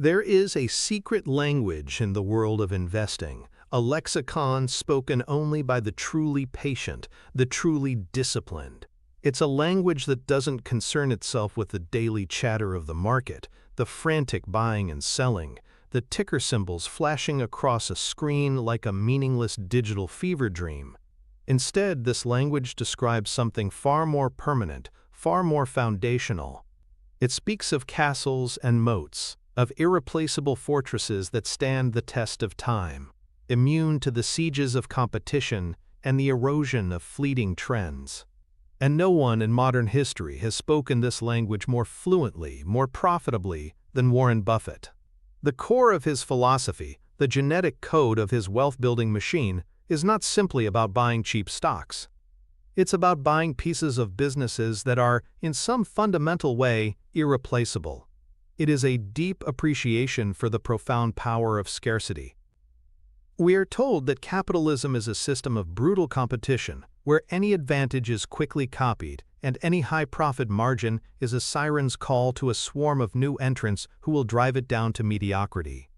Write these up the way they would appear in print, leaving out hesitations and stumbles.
There is a secret language in the world of investing, a lexicon spoken only by the truly patient, the truly disciplined. It's a language that doesn't concern itself with the daily chatter of the market, the frantic buying and selling, the ticker symbols flashing across a screen like a meaningless digital fever dream. Instead, this language describes something far more permanent, far more foundational. It speaks of castles and moats, of irreplaceable fortresses that stand the test of time, immune to the sieges of competition and the erosion of fleeting trends. And no one in modern history has spoken this language more fluently, more profitably than Warren Buffett. The core of his philosophy, the genetic code of his wealth-building machine, is not simply about buying cheap stocks. It's about buying pieces of businesses that are, in some fundamental way, irreplaceable. It is a deep appreciation for the profound power of scarcity. We are told that capitalism is a system of brutal competition, where any advantage is quickly copied, and any high profit margin is a siren's call to a swarm of new entrants who will drive it down to mediocrity.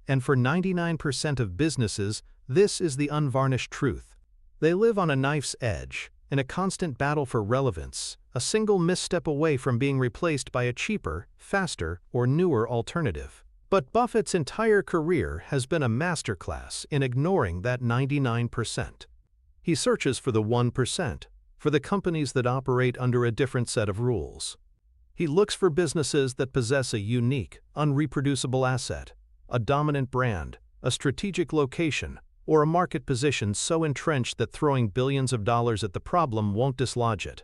And for 99% of businesses, this is the unvarnished truth. They live on a knife's edge, in a constant battle for relevance, a single misstep away from being replaced by a cheaper, faster, or newer alternative. But Buffett's entire career has been a masterclass in ignoring that 99%. He searches for the 1%, for the companies that operate under a different set of rules. He looks for businesses that possess a unique, unreproducible asset, a dominant brand, a strategic location, or a market position so entrenched that throwing billions of dollars at the problem won't dislodge it.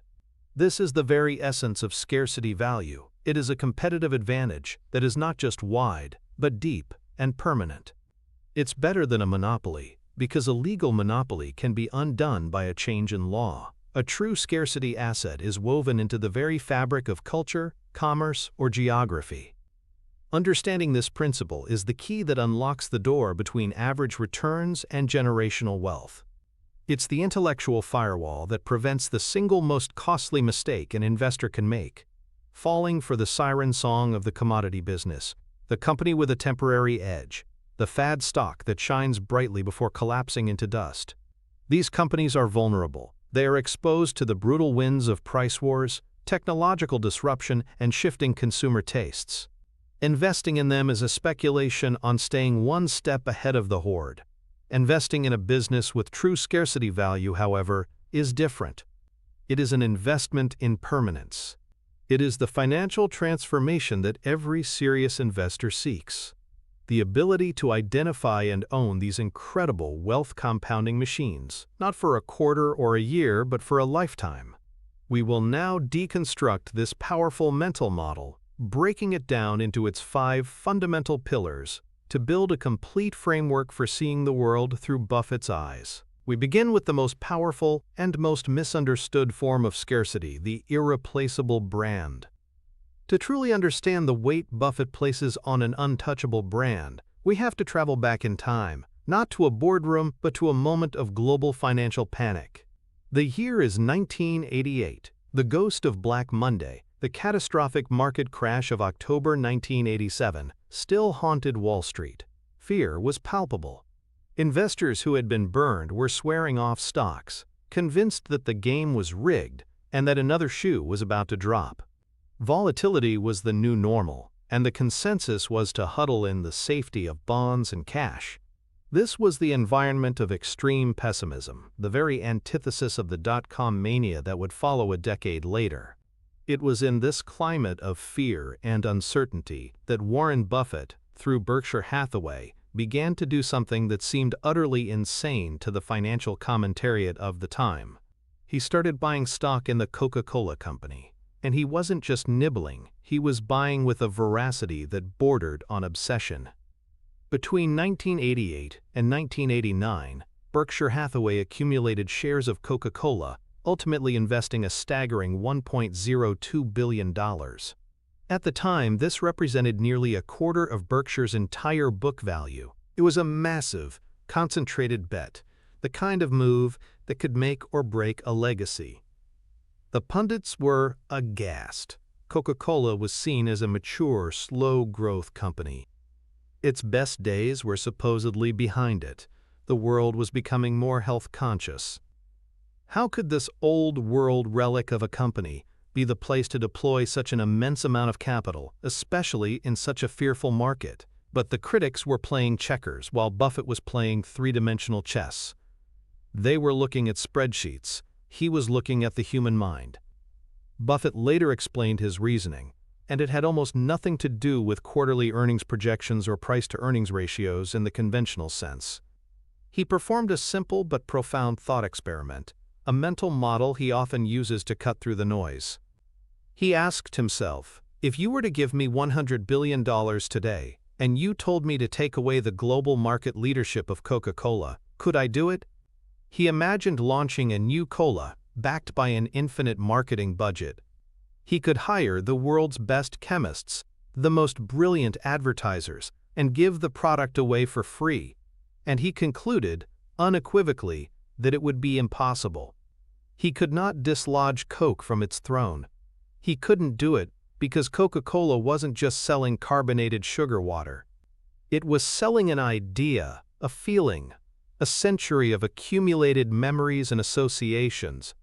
This is the very essence of scarcity value. It is a competitive advantage that is not just wide, but deep and permanent. It's better than a monopoly, because a legal monopoly can be undone by a change in law. A true scarcity asset is woven into the very fabric of culture, commerce, or geography. Understanding this principle is the key that unlocks the door between average returns and generational wealth. It's the intellectual firewall that prevents the single most costly mistake an investor can make: falling for the siren song of the commodity business, the company with a temporary edge, the fad stock that shines brightly before collapsing into dust. These companies are vulnerable. They are exposed to the brutal winds of price wars, technological disruption, and shifting consumer tastes. Investing in them is a speculation on staying one step ahead of the horde. Investing in a business with true scarcity value, however, is different. It is an investment in permanence. It is the financial transformation that every serious investor seeks. The ability to identify and own these incredible wealth-compounding machines, not for a quarter or a year, but for a lifetime. We will now deconstruct this powerful mental model, breaking it down into its 5 fundamental pillars to build a complete framework for seeing the world through Buffett's eyes. We begin with the most powerful and most misunderstood form of scarcity, the irreplaceable brand. To truly understand the weight Buffett places on an untouchable brand, we have to travel back in time, not to a boardroom, but to a moment of global financial panic. The year is 1988, the ghost of Black Monday. The catastrophic market crash of October 1987 still haunted Wall Street. Fear was palpable. Investors who had been burned were swearing off stocks, convinced that the game was rigged and that another shoe was about to drop. Volatility was the new normal, and the consensus was to huddle in the safety of bonds and cash. This was the environment of extreme pessimism, the very antithesis of the dot-com mania that would follow a decade later. It was in this climate of fear and uncertainty that Warren Buffett, through Berkshire Hathaway, began to do something that seemed utterly insane to the financial commentariat of the time. He started buying stock in the Coca-Cola Company. And he wasn't just nibbling, he was buying with a veracity that bordered on obsession. Between 1988 and 1989, Berkshire Hathaway accumulated shares of Coca-Cola, ultimately investing a staggering $1.02 billion. At the time, this represented nearly a quarter of Berkshire's entire book value. It was a massive, concentrated bet, the kind of move that could make or break a legacy. The pundits were aghast. Coca-Cola was seen as a mature, slow-growth company. Its best days were supposedly behind it. The world was becoming more health-conscious. How could this old-world relic of a company be the place to deploy such an immense amount of capital, especially in such a fearful market? But the critics were playing checkers while Buffett was playing three-dimensional chess. They were looking at spreadsheets. He was looking at the human mind. Buffett later explained his reasoning, and it had almost nothing to do with quarterly earnings projections or price-to-earnings ratios in the conventional sense. He performed a simple but profound thought experiment, a mental model he often uses to cut through the noise. He asked himself, if you were to give me $100 billion today, and you told me to take away the global market leadership of Coca-Cola, could I do it? He imagined launching a new cola, backed by an infinite marketing budget. He could hire the world's best chemists, the most brilliant advertisers, and give the product away for free. And he concluded, unequivocally, that it would be impossible. He could not dislodge Coke from its throne. He couldn't do it because Coca-Cola wasn't just selling carbonated sugar water. It was selling an idea, a feeling, a century of accumulated memories and associations.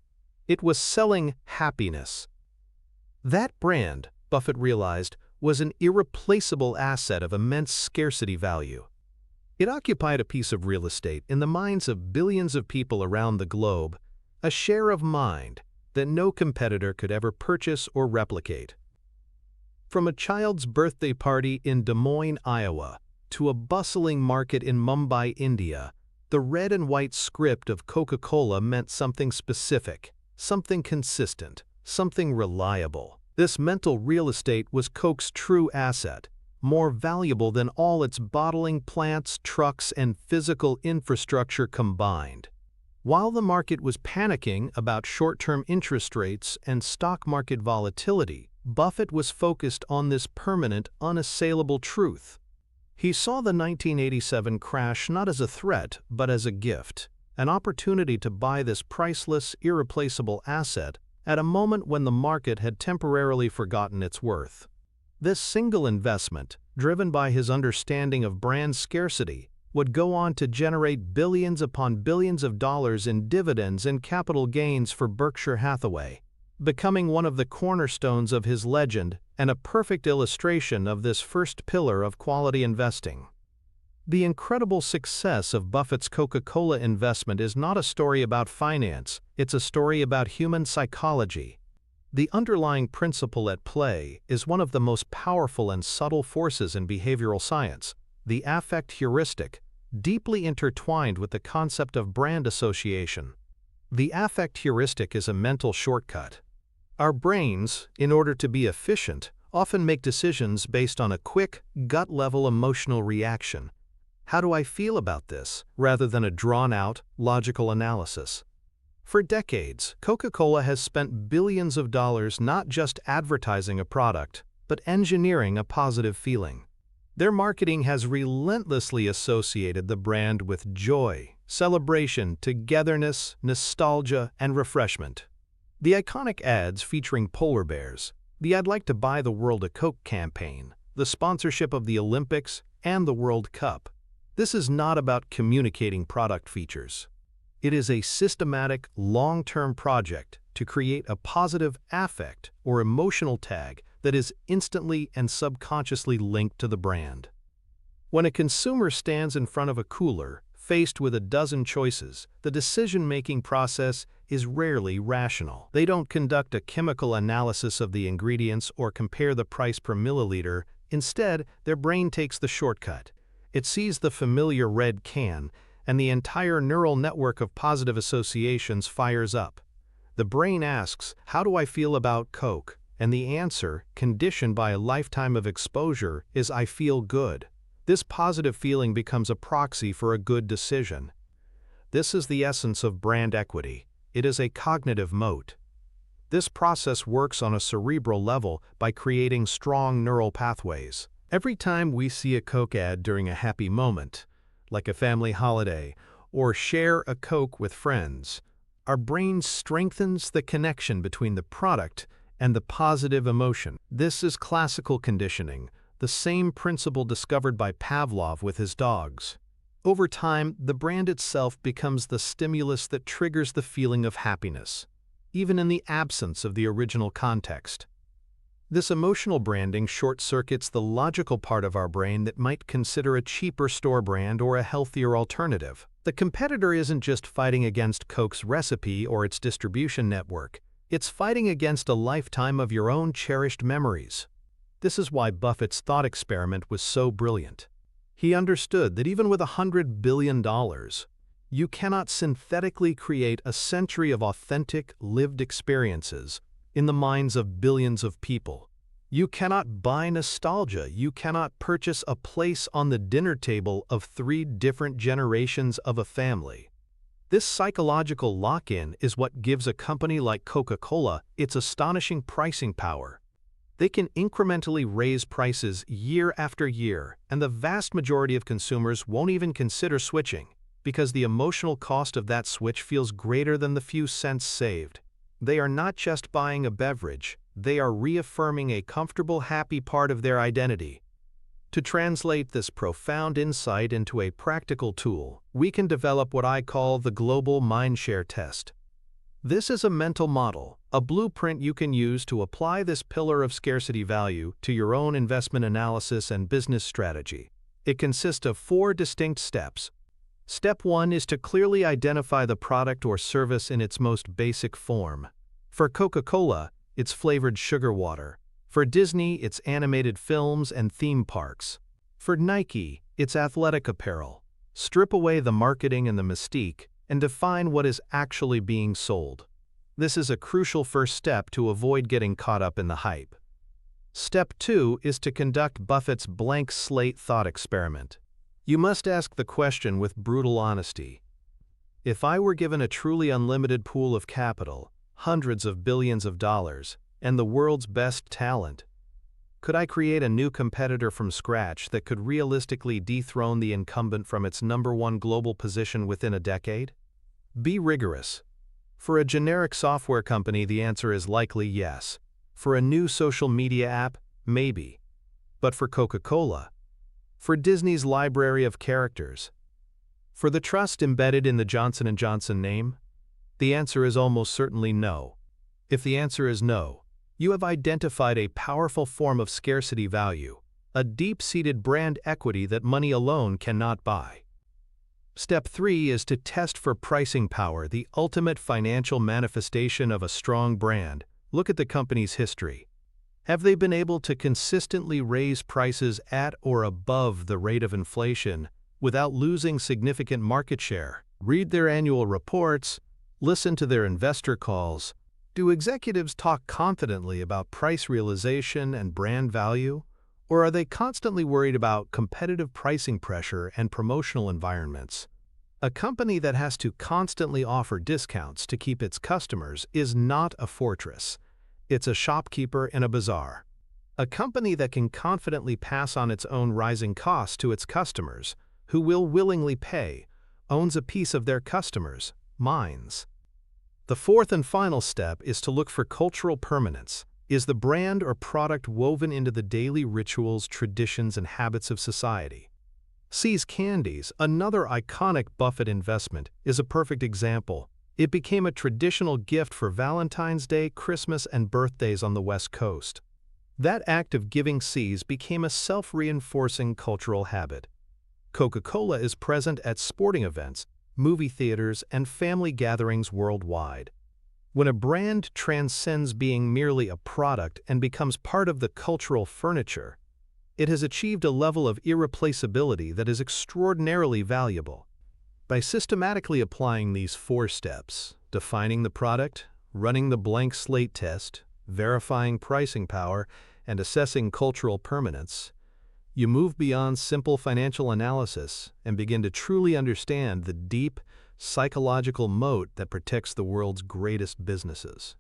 It was selling happiness. That brand, Buffett realized, was an irreplaceable asset of immense scarcity value. It occupied a piece of real estate in the minds of billions of people around the globe, a share of mind that no competitor could ever purchase or replicate. From a child's birthday party in Des Moines, Iowa, to a bustling market in Mumbai, India, the red and white script of Coca-Cola meant something specific, something consistent, something reliable. This mental real estate was Coke's true asset, more valuable than all its bottling plants, trucks, and physical infrastructure combined. While the market was panicking about short-term interest rates and stock market volatility, Buffett was focused on this permanent, unassailable truth. He saw the 1987 crash not as a threat, but as a gift, an opportunity to buy this priceless, irreplaceable asset at a moment when the market had temporarily forgotten its worth. This single investment, driven by his understanding of brand scarcity, would go on to generate billions upon billions of dollars in dividends and capital gains for Berkshire Hathaway, becoming one of the cornerstones of his legend and a perfect illustration of this first pillar of quality investing. The incredible success of Buffett's Coca-Cola investment is not a story about finance, it's a story about human psychology. The underlying principle at play is one of the most powerful and subtle forces in behavioral science, the affect heuristic, deeply intertwined with the concept of brand association. The affect heuristic is a mental shortcut. Our brains, in order to be efficient, often make decisions based on a quick, gut-level emotional reaction. How do I feel about this, rather than a drawn-out, logical analysis? For decades, Coca-Cola has spent billions of dollars not just advertising a product, but engineering a positive feeling. Their marketing has relentlessly associated the brand with joy, celebration, togetherness, nostalgia, and refreshment. The iconic ads featuring polar bears, the "I'd like to buy the world a Coke" campaign, the sponsorship of the Olympics and the World Cup. This is not about communicating product features. It is a systematic, long-term project to create a positive affect or emotional tag that is instantly and subconsciously linked to the brand. When a consumer stands in front of a cooler, faced with a dozen choices, the decision-making process is rarely rational. They don't conduct a chemical analysis of the ingredients or compare the price per milliliter. Instead, their brain takes the shortcut. It sees the familiar red can, and the entire neural network of positive associations fires up. The brain asks, "How do I feel about Coke?" And the answer, conditioned by a lifetime of exposure, is "I feel good." This positive feeling becomes a proxy for a good decision. This is the essence of brand equity. It is a cognitive moat. This process works on a cerebral level by creating strong neural pathways. Every time we see a Coke ad during a happy moment, like a family holiday, or share a Coke with friends, our brain strengthens the connection between the product and the positive emotion. This is classical conditioning, the same principle discovered by Pavlov with his dogs. Over time, the brand itself becomes the stimulus that triggers the feeling of happiness, even in the absence of the original context. This emotional branding short-circuits the logical part of our brain that might consider a cheaper store brand or a healthier alternative. The competitor isn't just fighting against Coke's recipe or its distribution network. It's fighting against a lifetime of your own cherished memories. This is why Buffett's thought experiment was so brilliant. He understood that even with $100 billion, you cannot synthetically create a century of authentic, lived experiences in the minds of billions of people. You cannot buy nostalgia. You cannot purchase a place on the dinner table of 3 different generations of a family. This psychological lock-in is what gives a company like Coca-Cola its astonishing pricing power. They can incrementally raise prices year after year, and the vast majority of consumers won't even consider switching, because the emotional cost of that switch feels greater than the few cents saved. They are not just buying a beverage, they are reaffirming a comfortable, happy part of their identity. To translate this profound insight into a practical tool, we can develop what I call the global mindshare test. This is a mental model, a blueprint you can use to apply this pillar of scarcity value to your own investment analysis and business strategy. It consists of 4 distinct steps. Step 1 is to clearly identify the product or service in its most basic form. For Coca-Cola, it's flavored sugar water. For Disney, it's animated films and theme parks. For Nike, it's athletic apparel. Strip away the marketing and the mystique, and define what is actually being sold. This is a crucial first step to avoid getting caught up in the hype. Step 2 is to conduct Buffett's blank slate thought experiment. You must ask the question with brutal honesty. If I were given a truly unlimited pool of capital, hundreds of billions of dollars, and the world's best talent, could I create a new competitor from scratch that could realistically dethrone the incumbent from its #1 global position within a decade? Be rigorous. For a generic software company, the answer is likely yes. For a new social media app, maybe. But for Coca-Cola, for Disney's library of characters, for the trust embedded in the Johnson & Johnson name, the answer is almost certainly no. If the answer is no, you have identified a powerful form of scarcity value, a deep-seated brand equity that money alone cannot buy. Step 3 is to test for pricing power, the ultimate financial manifestation of a strong brand. Look at the company's history. Have they been able to consistently raise prices at or above the rate of inflation without losing significant market share? Read their annual reports, listen to their investor calls. Do executives talk confidently about price realization and brand value, or are they constantly worried about competitive pricing pressure and promotional environments? A company that has to constantly offer discounts to keep its customers is not a fortress. It's a shopkeeper in a bazaar. A company that can confidently pass on its own rising costs to its customers, who will willingly pay, owns a piece of their customers' minds. The 4th and final step is to look for cultural permanence. Is the brand or product woven into the daily rituals, traditions, and habits of society? See's Candies, another iconic Buffett investment, is a perfect example. It became a traditional gift for Valentine's Day, Christmas, and birthdays on the West Coast. That act of giving See's became a self-reinforcing cultural habit. Coca-Cola is present at sporting events, movie theaters, and family gatherings worldwide. When a brand transcends being merely a product and becomes part of the cultural furniture, it has achieved a level of irreplaceability that is extraordinarily valuable. By systematically applying these 4 steps, defining the product, running the blank slate test, verifying pricing power, and assessing cultural permanence, you move beyond simple financial analysis and begin to truly understand the deep, psychological moat that protects the world's greatest businesses.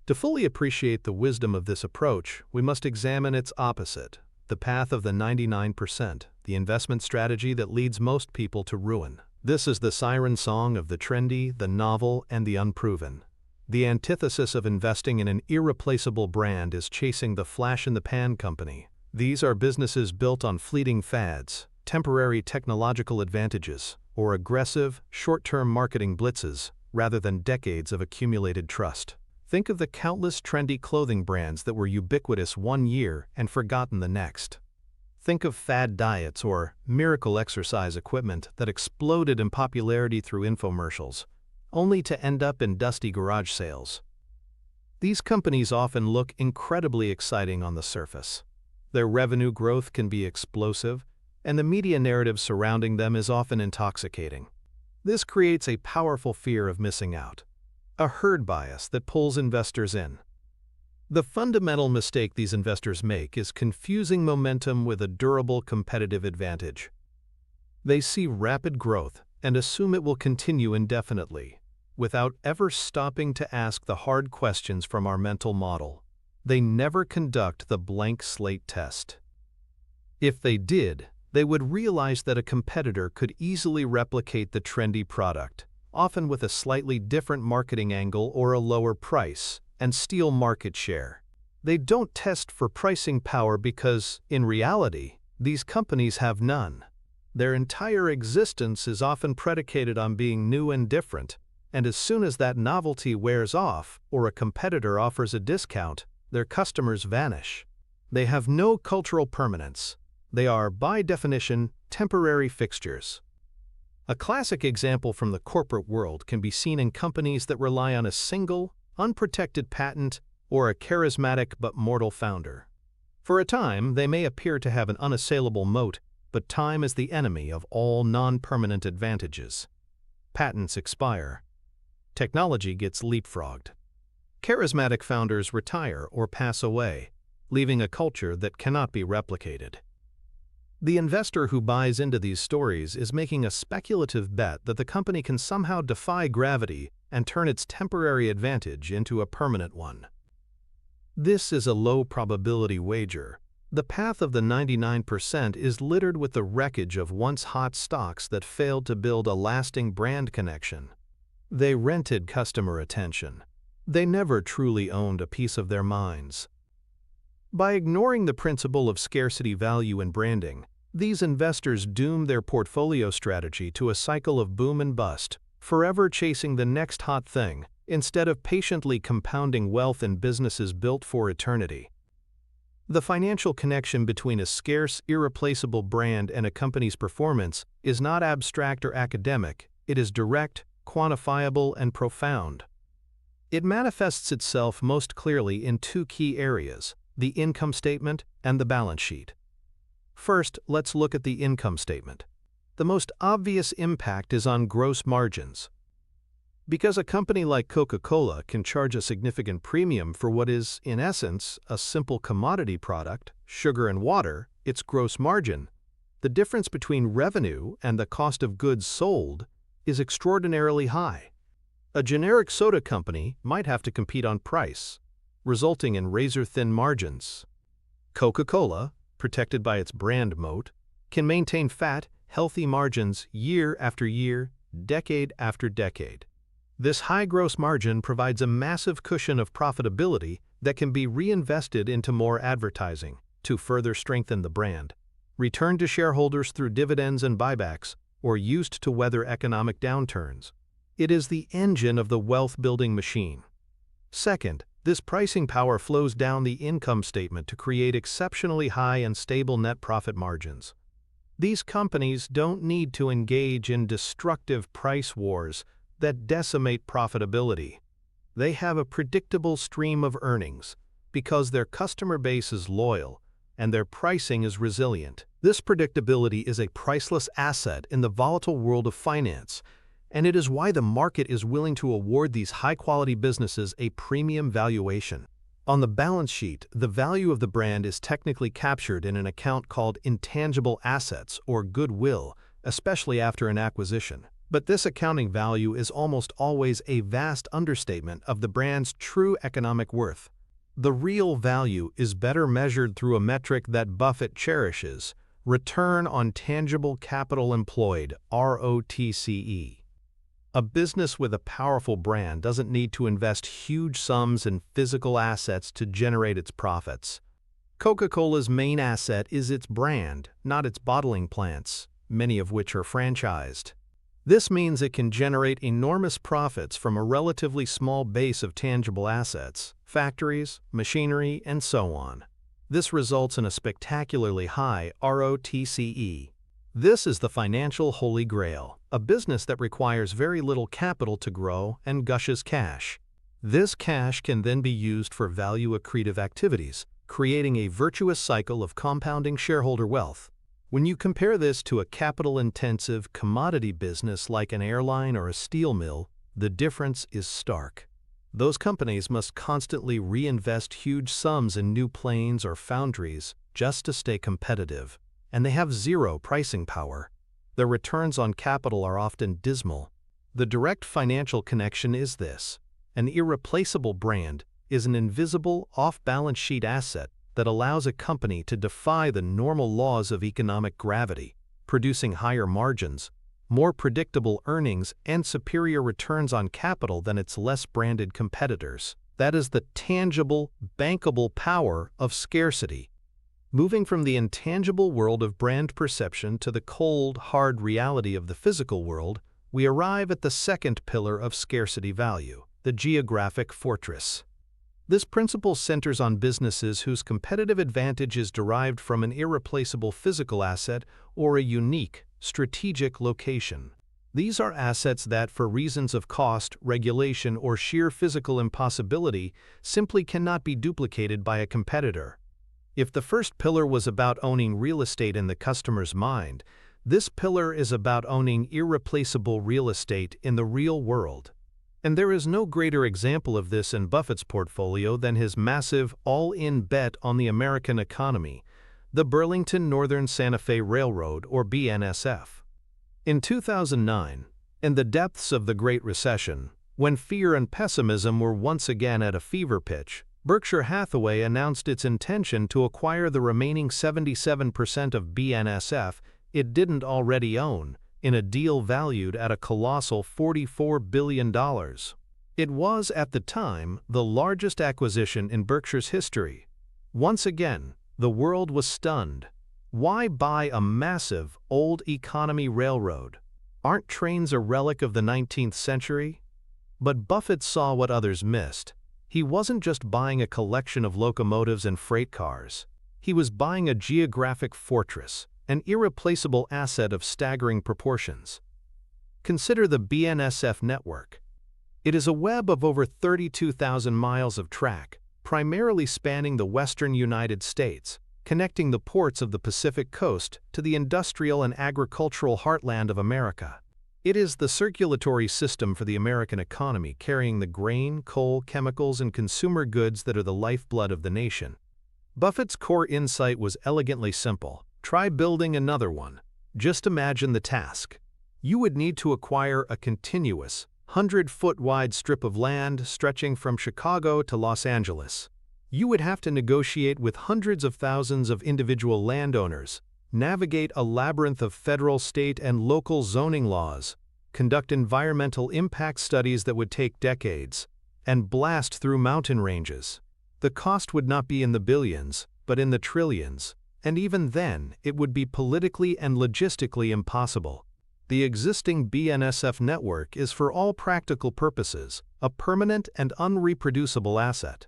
To fully appreciate the wisdom of this approach, we must examine its opposite, the path of the 99%, the investment strategy that leads most people to ruin. This is the siren song of the trendy, the novel, and the unproven. The antithesis of investing in an irreplaceable brand is chasing the flash-in-the-pan company, These are businesses built on fleeting fads, temporary technological advantages, or aggressive, short-term marketing blitzes, rather than decades of accumulated trust. Think of the countless trendy clothing brands that were ubiquitous one year and forgotten the next. Think of fad diets or miracle exercise equipment that exploded in popularity through infomercials, only to end up in dusty garage sales. These companies often look incredibly exciting on the surface. Their revenue growth can be explosive, and the media narrative surrounding them is often intoxicating. This creates a powerful fear of missing out, a herd bias that pulls investors in. The fundamental mistake these investors make is confusing momentum with a durable competitive advantage. They see rapid growth and assume it will continue indefinitely, without ever stopping to ask the hard questions from our mental model. They never conduct the blank slate test. If they did, they would realize that a competitor could easily replicate the trendy product, often with a slightly different marketing angle or a lower price, and steal market share. They don't test for pricing power because, in reality, these companies have none. Their entire existence is often predicated on being new and different, and as soon as that novelty wears off or a competitor offers a discount, their customers vanish. They have no cultural permanence. They are, by definition, temporary fixtures. A classic example from the corporate world can be seen in companies that rely on a single, unprotected patent or a charismatic but mortal founder. For a time, they may appear to have an unassailable moat, but time is the enemy of all non-permanent advantages. Patents expire. Technology gets leapfrogged. Charismatic founders retire or pass away, leaving a culture that cannot be replicated. The investor who buys into these stories is making a speculative bet that the company can somehow defy gravity and turn its temporary advantage into a permanent one. This is a low-probability wager. The path of the 99% is littered with the wreckage of once-hot stocks that failed to build a lasting brand connection. They rented customer attention. They never truly owned a piece of their minds. By ignoring the principle of scarcity value in branding, these investors doom their portfolio strategy to a cycle of boom and bust, forever chasing the next hot thing, instead of patiently compounding wealth in businesses built for eternity. The financial connection between a scarce, irreplaceable brand and a company's performance is not abstract or academic, it is direct, quantifiable, and profound. It manifests itself most clearly in two key areas: the income statement and the balance sheet. First, let's look at the income statement. The most obvious impact is on gross margins. Because a company like Coca-Cola can charge a significant premium for what is, in essence, a simple commodity product, sugar and water, its gross margin, the difference between revenue and the cost of goods sold, is extraordinarily high. A generic soda company might have to compete on price, resulting in razor-thin margins. Coca-Cola, protected by its brand moat, can maintain fat, healthy margins year after year, decade after decade. This high gross margin provides a massive cushion of profitability that can be reinvested into more advertising to further strengthen the brand, returned to shareholders through dividends and buybacks, or used to weather economic downturns. It is the engine of the wealth-building machine. Second, this pricing power flows down the income statement to create exceptionally high and stable net profit margins. These companies don't need to engage in destructive price wars that decimate profitability. They have a predictable stream of earnings because their customer base is loyal and their pricing is resilient. This predictability is a priceless asset in the volatile world of finance, and it is why the market is willing to award these high-quality businesses a premium valuation. On the balance sheet, the value of the brand is technically captured in an account called intangible assets or goodwill, especially after an acquisition. But this accounting value is almost always a vast understatement of the brand's true economic worth. The real value is better measured through a metric that Buffett cherishes: return on tangible capital employed, ROTCE. A business with a powerful brand doesn't need to invest huge sums in physical assets to generate its profits. Coca-Cola's main asset is its brand, not its bottling plants, many of which are franchised. This means it can generate enormous profits from a relatively small base of tangible assets, factories, machinery, and so on. This results in a spectacularly high ROTCE. This is the financial holy grail, a business that requires very little capital to grow and gushes cash. This cash can then be used for value-accretive activities, creating a virtuous cycle of compounding shareholder wealth. When you compare this to a capital-intensive commodity business like an airline or a steel mill, the difference is stark. Those companies must constantly reinvest huge sums in new planes or foundries just to stay competitive, and they have zero pricing power. Their returns on capital are often dismal. The direct financial connection is this: an irreplaceable brand is an invisible, off-balance sheet asset that allows a company to defy the normal laws of economic gravity, producing higher margins, more predictable earnings, and superior returns on capital than its less branded competitors. That is the tangible, bankable power of scarcity. Moving from the intangible world of brand perception to the cold, hard reality of the physical world, we arrive at the second pillar of scarcity value, the geographic fortress. This principle centers on businesses whose competitive advantage is derived from an irreplaceable physical asset or a unique, strategic location. These are assets that, for reasons of cost, regulation, or sheer physical impossibility, simply cannot be duplicated by a competitor. If the first pillar was about owning real estate in the customer's mind, this pillar is about owning irreplaceable real estate in the real world. And there is no greater example of this in Buffett's portfolio than his massive, all-in bet on the American economy, the Burlington Northern Santa Fe Railroad, or BNSF. In 2009, in the depths of the Great Recession, when fear and pessimism were once again at a fever pitch, Berkshire Hathaway announced its intention to acquire the remaining 77% of BNSF it didn't already own, in a deal valued at a colossal $44 billion. It was, at the time, the largest acquisition in Berkshire's history. Once again, the world was stunned. Why buy a massive, old economy railroad? Aren't trains a relic of the 19th century? But Buffett saw what others missed. He wasn't just buying a collection of locomotives and freight cars. He was buying a geographic fortress, an irreplaceable asset of staggering proportions. Consider the BNSF network. It is a web of over 32,000 miles of track, primarily spanning the western United States, connecting the ports of the Pacific coast to the industrial and agricultural heartland of America. It is the circulatory system for the American economy, carrying the grain, coal, chemicals, and consumer goods that are the lifeblood of the nation. Buffett's core insight was elegantly simple. Try building another one. Just imagine the task. You would need to acquire a continuous, 100-foot-wide strip of land stretching from Chicago to Los Angeles. You would have to negotiate with hundreds of thousands of individual landowners, navigate a labyrinth of federal, state, and local zoning laws, conduct environmental impact studies that would take decades, and blast through mountain ranges. The cost would not be in the billions, but in the trillions. And even then, it would be politically and logistically impossible. The existing BNSF network is, for all practical purposes, a permanent and unreproducible asset.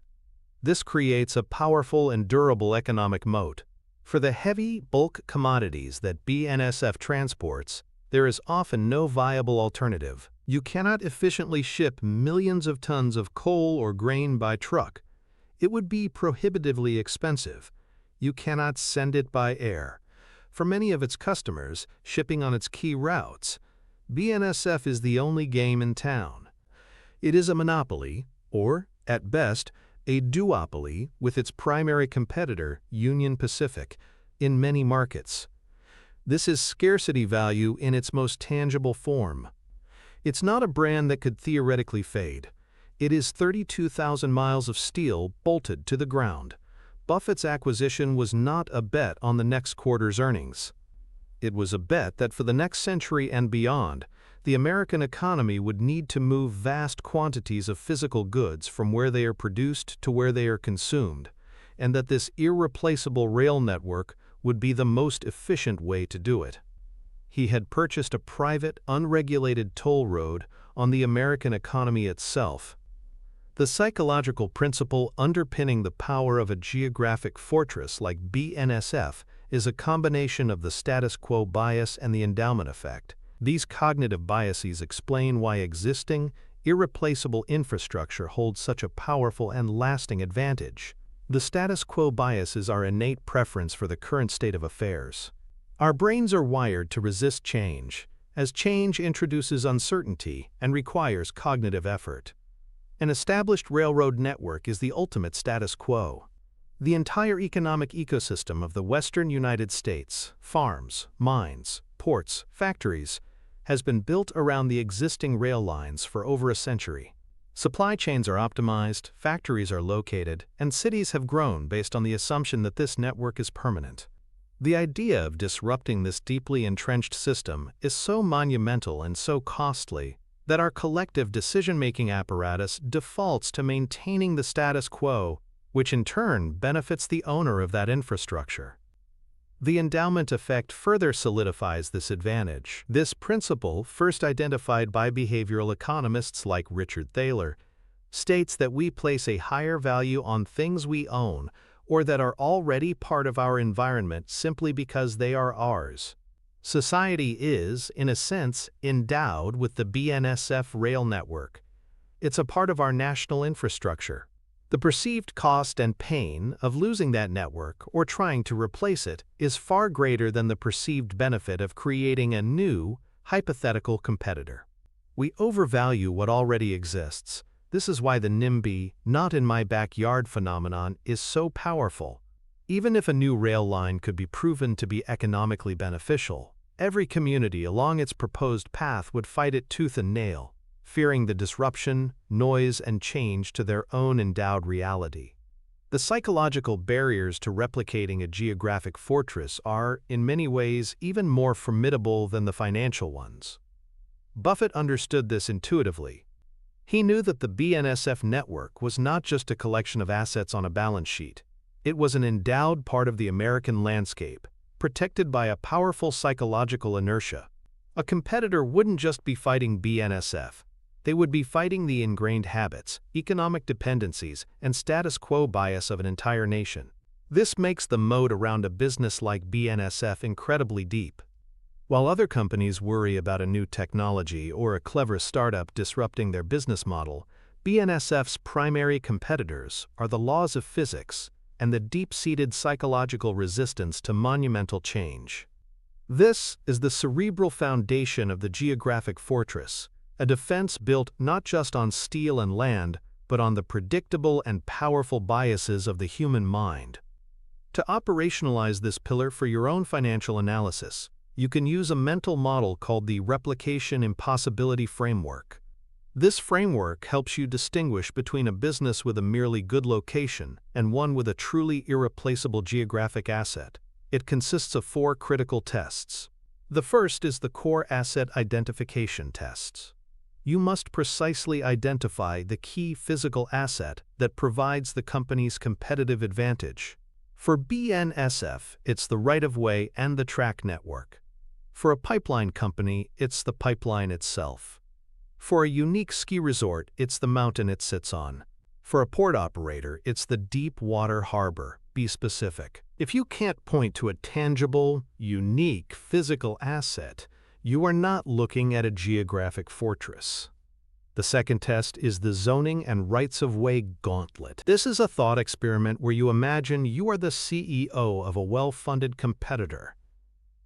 This creates a powerful and durable economic moat. For the heavy, bulk commodities that BNSF transports, there is often no viable alternative. You cannot efficiently ship millions of tons of coal or grain by truck. It would be prohibitively expensive. You cannot send it by air. For many of its customers, shipping on its key routes, BNSF is the only game in town. It is a monopoly, or, at best, a duopoly with its primary competitor, Union Pacific, in many markets. This is scarcity value in its most tangible form. It's not a brand that could theoretically fade. It is 32,000 miles of steel bolted to the ground. Buffett's acquisition was not a bet on the next quarter's earnings. It was a bet that for the next century and beyond, the American economy would need to move vast quantities of physical goods from where they are produced to where they are consumed, and that this irreplaceable rail network would be the most efficient way to do it. He had purchased a private, unregulated toll road on the American economy itself. The psychological principle underpinning the power of a geographic fortress like BNSF is a combination of the status quo bias and the endowment effect. These cognitive biases explain why existing, irreplaceable infrastructure holds such a powerful and lasting advantage. The status quo bias is our innate preference for the current state of affairs. Our brains are wired to resist change, as change introduces uncertainty and requires cognitive effort. An established railroad network is the ultimate status quo. The entire economic ecosystem of the western United States, farms, mines, ports, factories, has been built around the existing rail lines for over a century. Supply chains are optimized, factories are located, and cities have grown based on the assumption that this network is permanent. The idea of disrupting this deeply entrenched system is so monumental and so costly that our collective decision-making apparatus defaults to maintaining the status quo, which in turn benefits the owner of that infrastructure. The endowment effect further solidifies this advantage. This principle, first identified by behavioral economists like Richard Thaler, states that we place a higher value on things we own or that are already part of our environment simply because they are ours. Society is, in a sense, endowed with the BNSF rail network. It's a part of our national infrastructure. The perceived cost and pain of losing that network or trying to replace it is far greater than the perceived benefit of creating a new, hypothetical competitor. We overvalue what already exists. This is why the NIMBY, not in my backyard phenomenon, is so powerful. Even if a new rail line could be proven to be economically beneficial, every community along its proposed path would fight it tooth and nail, fearing the disruption, noise, and change to their own endowed reality. The psychological barriers to replicating a geographic fortress are, in many ways, even more formidable than the financial ones. Buffett understood this intuitively. He knew that the BNSF network was not just a collection of assets on a balance sheet. It was an endowed part of the American landscape, protected by a powerful psychological inertia. A competitor wouldn't just be fighting BNSF. They would be fighting the ingrained habits, economic dependencies, and status quo bias of an entire nation. This makes the moat around a business like BNSF incredibly deep. While other companies worry about a new technology or a clever startup disrupting their business model, BNSF's primary competitors are the laws of physics and the deep-seated psychological resistance to monumental change. This is the cerebral foundation of the geographic fortress, a defense built not just on steel and land, but on the predictable and powerful biases of the human mind. To operationalize this pillar for your own financial analysis, you can use a mental model called the replication impossibility framework. This framework helps you distinguish between a business with a merely good location and one with a truly irreplaceable geographic asset. It consists of 4 critical tests. The first is the core asset identification tests. You must precisely identify the key physical asset that provides the company's competitive advantage. For BNSF, it's the right-of-way and the track network. For a pipeline company, it's the pipeline itself. For a unique ski resort, it's the mountain it sits on. For a port operator, it's the deep water harbor. Be specific. If you can't point to a tangible, unique physical asset, you are not looking at a geographic fortress. The second test is the zoning and rights-of-way gauntlet. This is a thought experiment where you imagine you are the CEO of a well-funded competitor.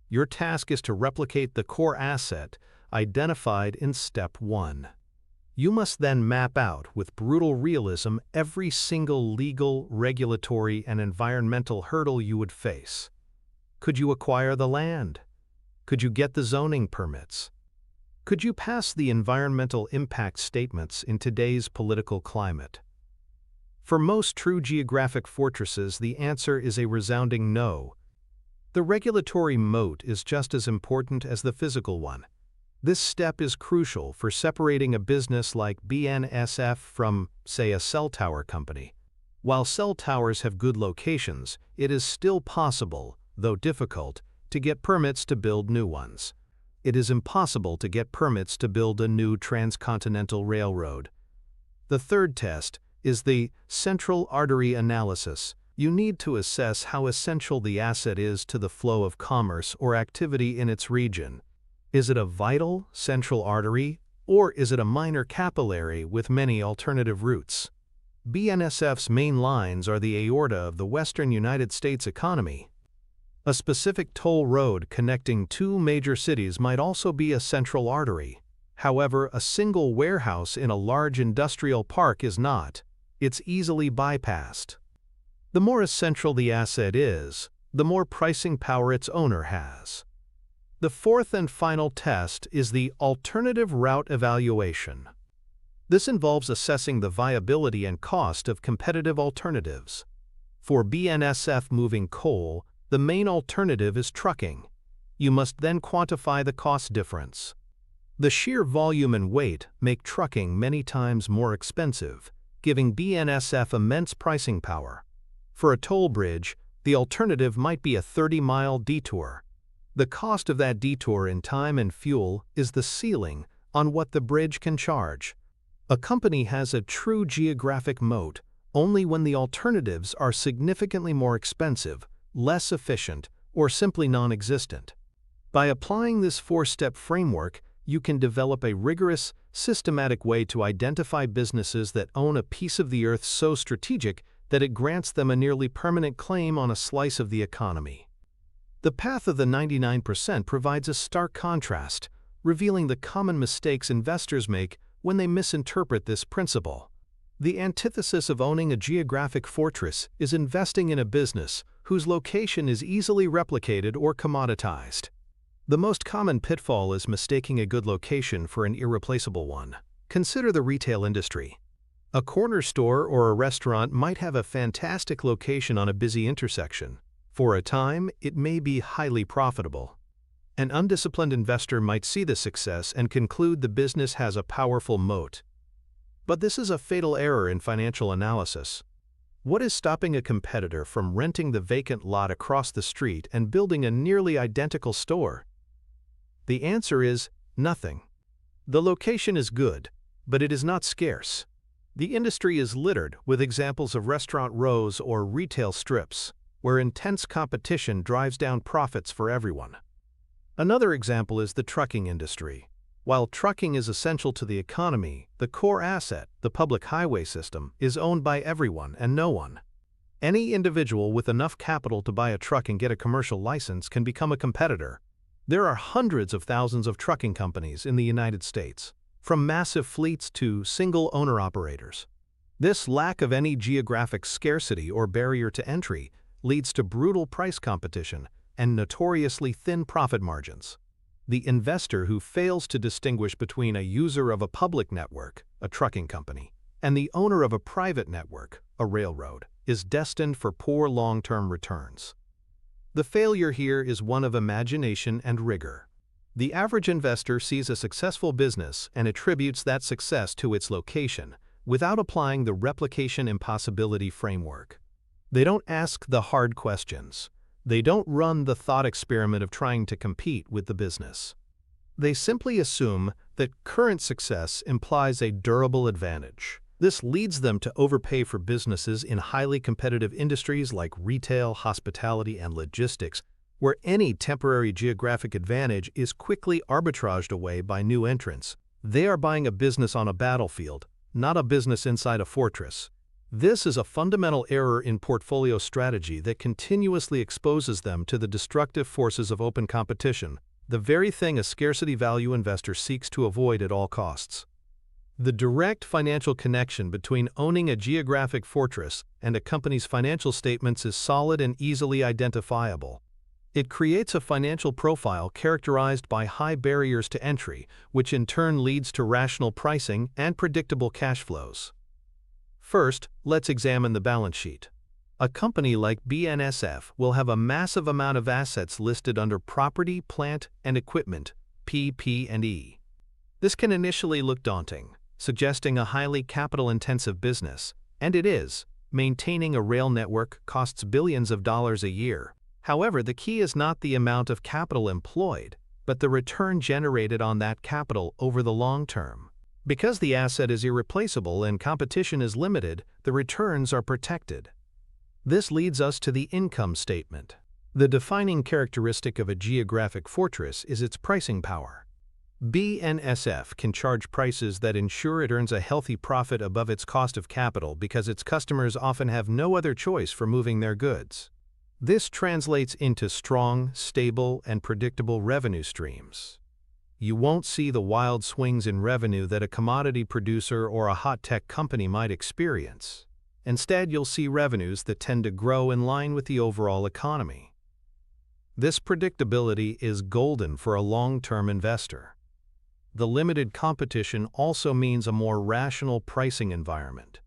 Your task is to replicate the core asset identified in Step 1. You must then map out with brutal realism every single legal, regulatory, and environmental hurdle you would face. Could you acquire the land? Could you get the zoning permits? Could you pass the environmental impact statements in today's political climate? For most true geographic fortresses, the answer is a resounding no. The regulatory moat is just as important as the physical one. This step is crucial for separating a business like BNSF from, say, a cell tower company. While cell towers have good locations, it is still possible, though difficult, to get permits to build new ones. It is impossible to get permits to build a new transcontinental railroad. The third test is the central artery analysis. You need to assess how essential the asset is to the flow of commerce or activity in its region. Is it a vital central artery, or is it a minor capillary with many alternative routes? BNSF's main lines are the aorta of the western United States economy. A specific toll road connecting two major cities might also be a central artery. However, a single warehouse in a large industrial park is not. It's easily bypassed. The more essential the asset is, the more pricing power its owner has. The fourth and final test is the alternative route evaluation. This involves assessing the viability and cost of competitive alternatives. For BNSF moving coal, the main alternative is trucking. You must then quantify the cost difference. The sheer volume and weight make trucking many times more expensive, giving BNSF immense pricing power. For a toll bridge, the alternative might be a 30-mile detour. The cost of that detour in time and fuel is the ceiling on what the bridge can charge. A company has a true geographic moat only when the alternatives are significantly more expensive, less efficient, or simply non-existent. By applying this four-step framework, you can develop a rigorous, systematic way to identify businesses that own a piece of the earth so strategic that it grants them a nearly permanent claim on a slice of the economy. The path of the 99% provides a stark contrast, revealing the common mistakes investors make when they misinterpret this principle. The antithesis of owning a geographic fortress is investing in a business whose location is easily replicated or commoditized. The most common pitfall is mistaking a good location for an irreplaceable one. Consider the retail industry. A corner store or a restaurant might have a fantastic location on a busy intersection. For a time, it may be highly profitable. An undisciplined investor might see the success and conclude the business has a powerful moat. But this is a fatal error in financial analysis. What is stopping a competitor from renting the vacant lot across the street and building a nearly identical store? The answer is nothing. The location is good, but it is not scarce. The industry is littered with examples of restaurant rows or retail strips, where intense competition drives down profits for everyone. Another example is the trucking industry. While trucking is essential to the economy, the core asset, the public highway system, is owned by everyone and no one. Any individual with enough capital to buy a truck and get a commercial license can become a competitor. There are hundreds of thousands of trucking companies in the United States, from massive fleets to single owner operators. This lack of any geographic scarcity or barrier to entry leads to brutal price competition and notoriously thin profit margins. The investor who fails to distinguish between a user of a public network, a trucking company, and the owner of a private network, a railroad, is destined for poor long-term returns. The failure here is one of imagination and rigor. The average investor sees a successful business and attributes that success to its location, without applying the replication impossibility framework. They don't ask the hard questions. They don't run the thought experiment of trying to compete with the business. They simply assume that current success implies a durable advantage. This leads them to overpay for businesses in highly competitive industries like retail, hospitality, and logistics, where any temporary geographic advantage is quickly arbitraged away by new entrants. They are buying a business on a battlefield, not a business inside a fortress. This is a fundamental error in portfolio strategy that continuously exposes them to the destructive forces of open competition, the very thing a scarcity value investor seeks to avoid at all costs. The direct financial connection between owning a geographic fortress and a company's financial statements is solid and easily identifiable. It creates a financial profile characterized by high barriers to entry, which in turn leads to rational pricing and predictable cash flows. First, let's examine the balance sheet. A company like BNSF will have a massive amount of assets listed under property, plant, and equipment, PP&E. This can initially look daunting, suggesting a highly capital-intensive business, and it is, Maintaining a rail network costs billions of dollars a year. However, the key is not the amount of capital employed, but the return generated on that capital over the long term. Because the asset is irreplaceable and competition is limited, the returns are protected. This leads us to the income statement. The defining characteristic of a geographic fortress is its pricing power. BNSF can charge prices that ensure it earns a healthy profit above its cost of capital because its customers often have no other choice for moving their goods. This translates into strong, stable, and predictable revenue streams. You won't see the wild swings in revenue that a commodity producer or a hot tech company might experience. Instead, you'll see revenues that tend to grow in line with the overall economy. This predictability is golden for a long-term investor. The limited competition also means a more rational pricing environment.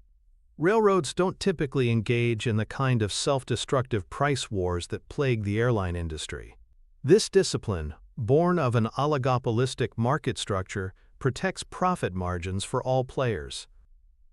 Railroads don't typically engage in the kind of self-destructive price wars that plague the airline industry. This discipline, born of an oligopolistic market structure, protects profit margins for all players.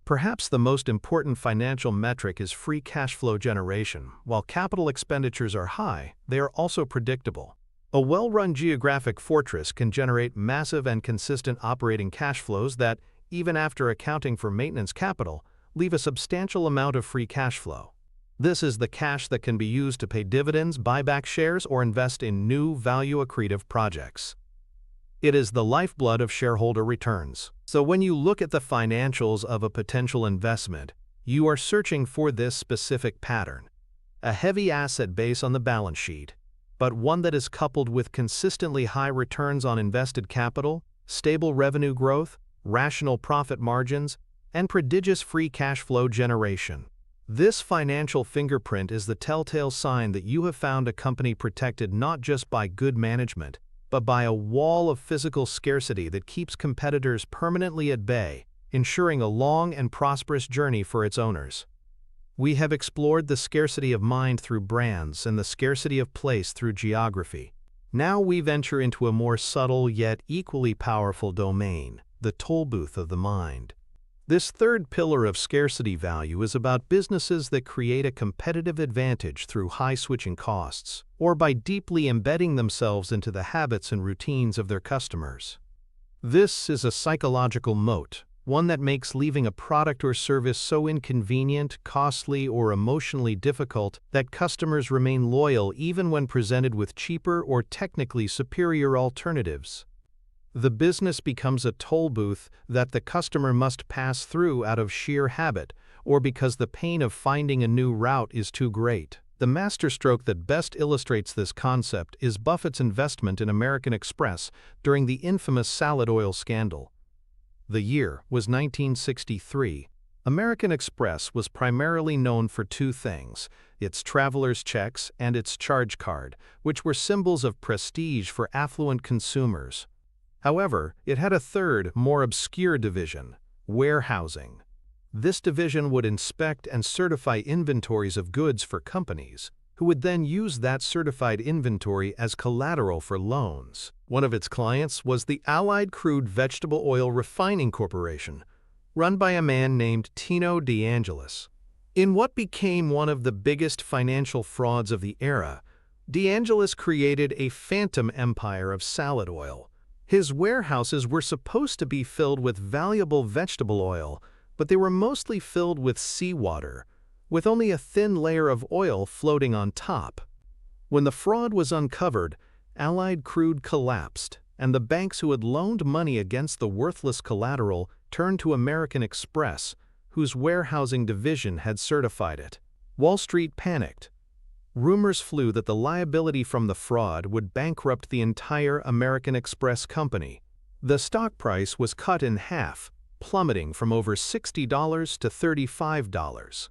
Perhaps the most important financial metric is free cash flow generation. While capital expenditures are high, they are also predictable. A well-run geographic fortress can generate massive and consistent operating cash flows that, even after accounting for maintenance capital, leave a substantial amount of free cash flow. This is the cash that can be used to pay dividends, buy back shares, or invest in new value-accretive projects. It is the lifeblood of shareholder returns. So when you look at the financials of a potential investment, you are searching for this specific pattern: a heavy asset base on the balance sheet, but one that is coupled with consistently high returns on invested capital, stable revenue growth, rational profit margins, and prodigious free cash flow generation. This financial fingerprint is the telltale sign that you have found a company protected not just by good management, but by a wall of physical scarcity that keeps competitors permanently at bay, ensuring a long and prosperous journey for its owners. We have explored the scarcity of mind through brands and the scarcity of place through geography. Now we venture into a more subtle yet equally powerful domain, the toll booth of the mind. This third pillar of scarcity value is about businesses that create a competitive advantage through high switching costs, or by deeply embedding themselves into the habits and routines of their customers. This is a psychological moat, one that makes leaving a product or service so inconvenient, costly, or emotionally difficult that customers remain loyal even when presented with cheaper or technically superior alternatives. The business becomes a toll booth that the customer must pass through out of sheer habit, or because the pain of finding a new route is too great. The masterstroke that best illustrates this concept is Buffett's investment in American Express during the infamous salad oil scandal. The year was 1963. American Express was primarily known for two things: its traveler's checks and its charge card, which were symbols of prestige for affluent consumers. However, it had a third, more obscure division: warehousing. This division would inspect and certify inventories of goods for companies, who would then use that certified inventory as collateral for loans. One of its clients was the Allied Crude Vegetable Oil Refining Corporation, run by a man named Tino DeAngelis. In what became one of the biggest financial frauds of the era, DeAngelis created a phantom empire of salad oil. His warehouses were supposed to be filled with valuable vegetable oil, but they were mostly filled with seawater, with only a thin layer of oil floating on top. When the fraud was uncovered, Allied Crude collapsed, and the banks who had loaned money against the worthless collateral turned to American Express, whose warehousing division had certified it. Wall Street panicked. Rumors flew that the liability from the fraud would bankrupt the entire American Express company. The stock price was cut in half, plummeting from over $60 to $35.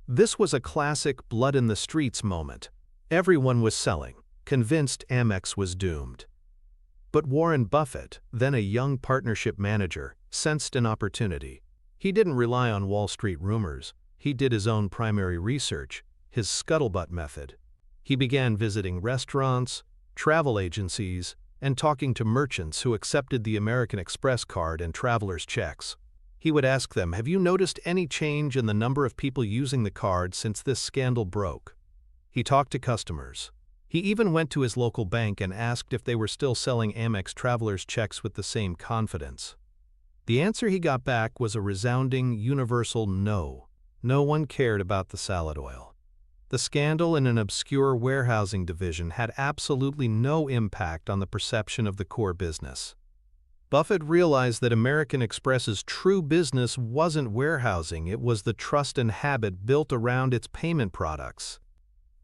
This was a classic blood-in-the-streets moment. Everyone was selling, convinced Amex was doomed. But Warren Buffett, then a young partnership manager, sensed an opportunity. He didn't rely on Wall Street rumors. He did his own primary research, his scuttlebutt method. He began visiting restaurants, travel agencies, and talking to merchants who accepted the American Express card and traveler's checks. He would ask them, "Have you noticed any change in the number of people using the card since this scandal broke?" He talked to customers. He even went to his local bank and asked if they were still selling Amex travelers' checks with the same confidence. The answer he got back was a resounding, universal no. No one cared about the salad oil. The scandal in an obscure warehousing division had absolutely no impact on the perception of the core business. Buffett realized that American Express's true business wasn't warehousing, it was the trust and habit built around its payment products.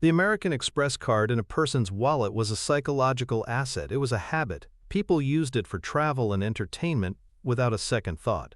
The American Express card in a person's wallet was a psychological asset. It was a habit. People used it for travel and entertainment without a second thought.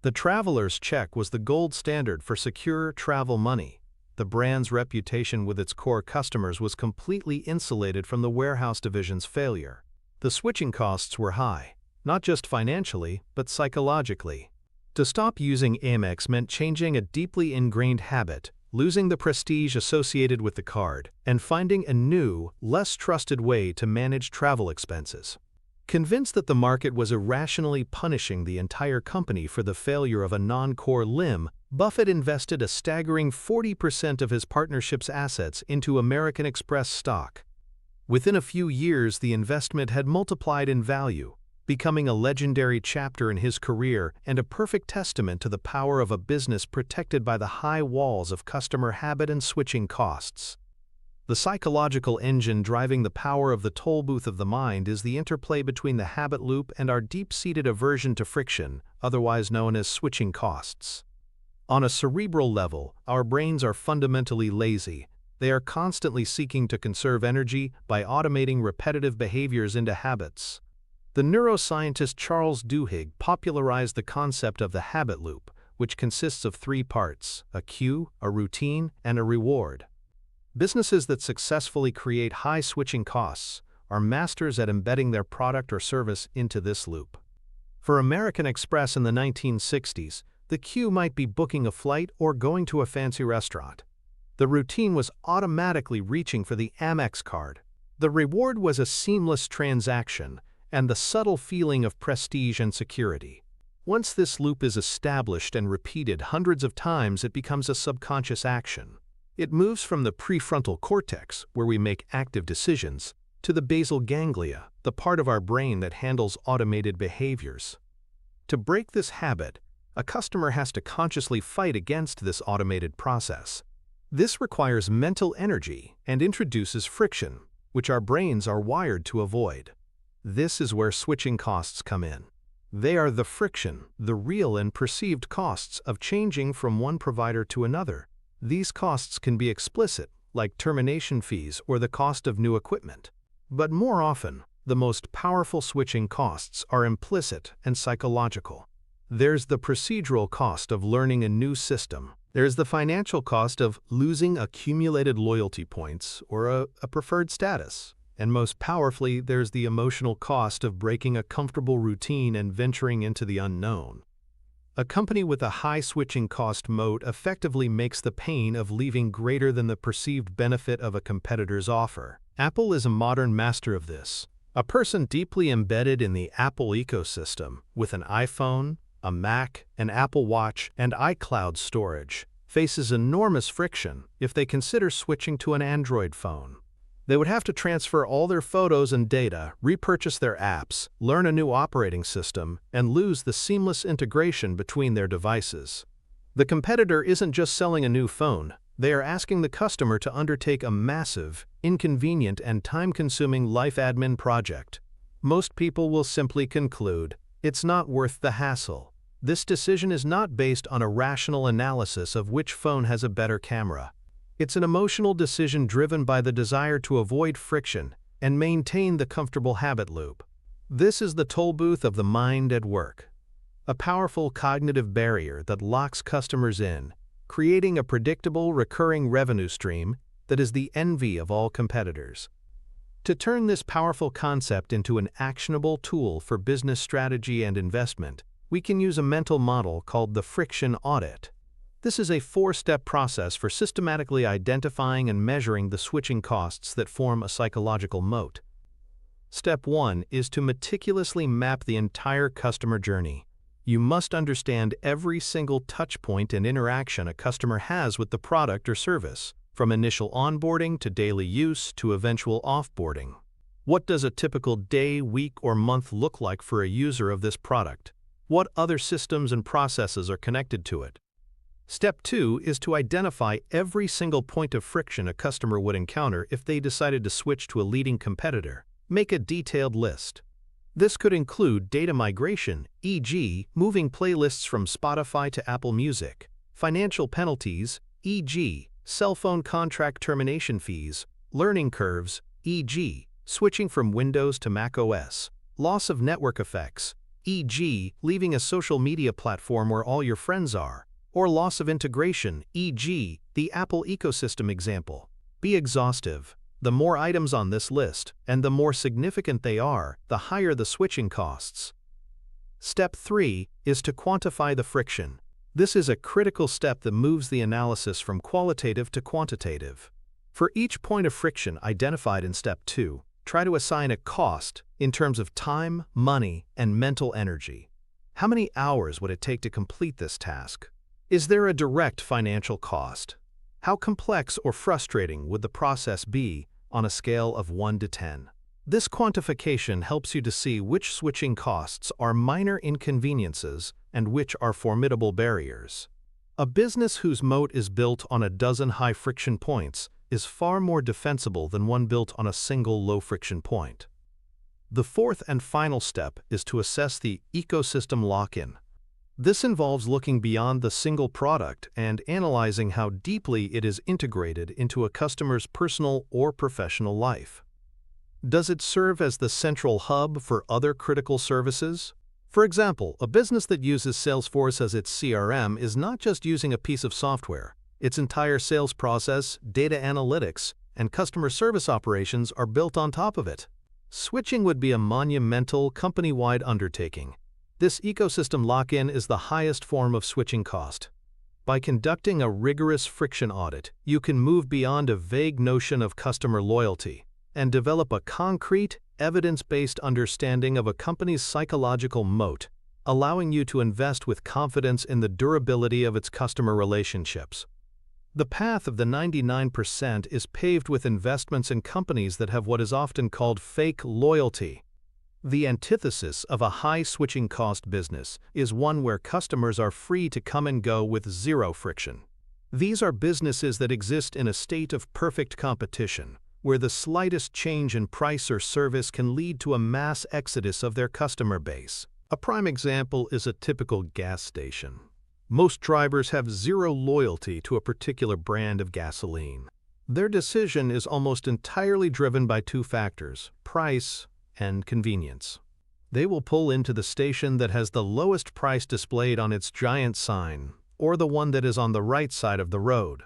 The traveler's check was the gold standard for secure travel money. The brand's reputation with its core customers was completely insulated from the warehouse division's failure. The switching costs were high, not just financially, but psychologically. To stop using Amex meant changing a deeply ingrained habit, losing the prestige associated with the card, and finding a new, less trusted way to manage travel expenses. Convinced that the market was irrationally punishing the entire company for the failure of a non-core limb, Buffett invested a staggering 40% of his partnership's assets into American Express stock. Within a few years, the investment had multiplied in value, becoming a legendary chapter in his career and a perfect testament to the power of a business protected by the high walls of customer habit and switching costs. The psychological engine driving the power of the toll booth of the mind is the interplay between the habit loop and our deep-seated aversion to friction, otherwise known as switching costs. On a cerebral level, our brains are fundamentally lazy. They are constantly seeking to conserve energy by automating repetitive behaviors into habits. The neuroscientist Charles Duhigg popularized the concept of the habit loop, which consists of three parts: a cue, a routine, and a reward. Businesses that successfully create high switching costs are masters at embedding their product or service into this loop. For American Express in the 1960s, the cue might be booking a flight or going to a fancy restaurant. The routine was automatically reaching for the Amex card. The reward was a seamless transaction and the subtle feeling of prestige and security. Once this loop is established and repeated hundreds of times, it becomes a subconscious action. It moves from the prefrontal cortex, where we make active decisions, to the basal ganglia, the part of our brain that handles automated behaviors. To break this habit, a customer has to consciously fight against this automated process. This requires mental energy and introduces friction, which our brains are wired to avoid. This is where switching costs come in. They are the friction, the real and perceived costs of changing from one provider to another. These costs can be explicit, like termination fees or the cost of new equipment. But more often, the most powerful switching costs are implicit and psychological. There's the procedural cost of learning a new system. There's the financial cost of losing accumulated loyalty points or a preferred status. And most powerfully, there's the emotional cost of breaking a comfortable routine and venturing into the unknown. A company with a high switching cost moat effectively makes the pain of leaving greater than the perceived benefit of a competitor's offer. Apple is a modern master of this. A person deeply embedded in the Apple ecosystem, with an iPhone, a Mac, an Apple Watch, and iCloud storage, faces enormous friction if they consider switching to an Android phone. They would have to transfer all their photos and data, repurchase their apps, learn a new operating system, and lose the seamless integration between their devices. The competitor isn't just selling a new phone, they are asking the customer to undertake a massive, inconvenient, and time-consuming life admin project. Most people will simply conclude, it's not worth the hassle. This decision is not based on a rational analysis of which phone has a better camera. It's an emotional decision driven by the desire to avoid friction and maintain the comfortable habit loop. This is the toll booth of the mind at work, a powerful cognitive barrier that locks customers in, creating a predictable, recurring revenue stream that is the envy of all competitors. To turn this powerful concept into an actionable tool for business strategy and investment, we can use a mental model called the friction audit. This is a four-step process for systematically identifying and measuring the switching costs that form a psychological moat. Step 1 is to meticulously map the entire customer journey. You must understand every single touchpoint and interaction a customer has with the product or service, from initial onboarding to daily use to eventual offboarding. What does a typical day, week, or month look like for a user of this product? What other systems and processes are connected to it? Step 2 is to identify every single point of friction a customer would encounter if they decided to switch to a leading competitor. Make a detailed list. This could include data migration, e.g., moving playlists from Spotify to Apple Music, financial penalties, e.g., cell phone contract termination fees, learning curves, e.g., switching from Windows to Mac OS, loss of network effects, e.g., leaving a social media platform where all your friends are, or loss of integration, e.g., the Apple ecosystem example. Be exhaustive. The more items on this list, and the more significant they are, the higher the switching costs. Step 3 is to quantify the friction. This is a critical step that moves the analysis from qualitative to quantitative. For each point of friction identified in Step 2, try to assign a cost in terms of time, money, and mental energy. How many hours would it take to complete this task? Is there a direct financial cost? How complex or frustrating would the process be on a scale of 1 to 10? This quantification helps you to see which switching costs are minor inconveniences and which are formidable barriers. A business whose moat is built on a dozen high-friction points is far more defensible than one built on a single low-friction point. The fourth and final step is to assess the ecosystem lock-in. This involves looking beyond the single product and analyzing how deeply it is integrated into a customer's personal or professional life. Does it serve as the central hub for other critical services? For example, a business that uses Salesforce as its CRM is not just using a piece of software. Its entire sales process, data analytics, and customer service operations are built on top of it. Switching would be a monumental, company-wide undertaking. This ecosystem lock-in is the highest form of switching cost. By conducting a rigorous friction audit, you can move beyond a vague notion of customer loyalty and develop a concrete, evidence-based understanding of a company's psychological moat, allowing you to invest with confidence in the durability of its customer relationships. The path of the 99% is paved with investments in companies that have what is often called fake loyalty. The antithesis of a high switching cost business is one where customers are free to come and go with zero friction. These are businesses that exist in a state of perfect competition, where the slightest change in price or service can lead to a mass exodus of their customer base. A prime example is a typical gas station. Most drivers have zero loyalty to a particular brand of gasoline. Their decision is almost entirely driven by two factors: price and convenience. They will pull into the station that has the lowest price displayed on its giant sign, or the one that is on the right side of the road.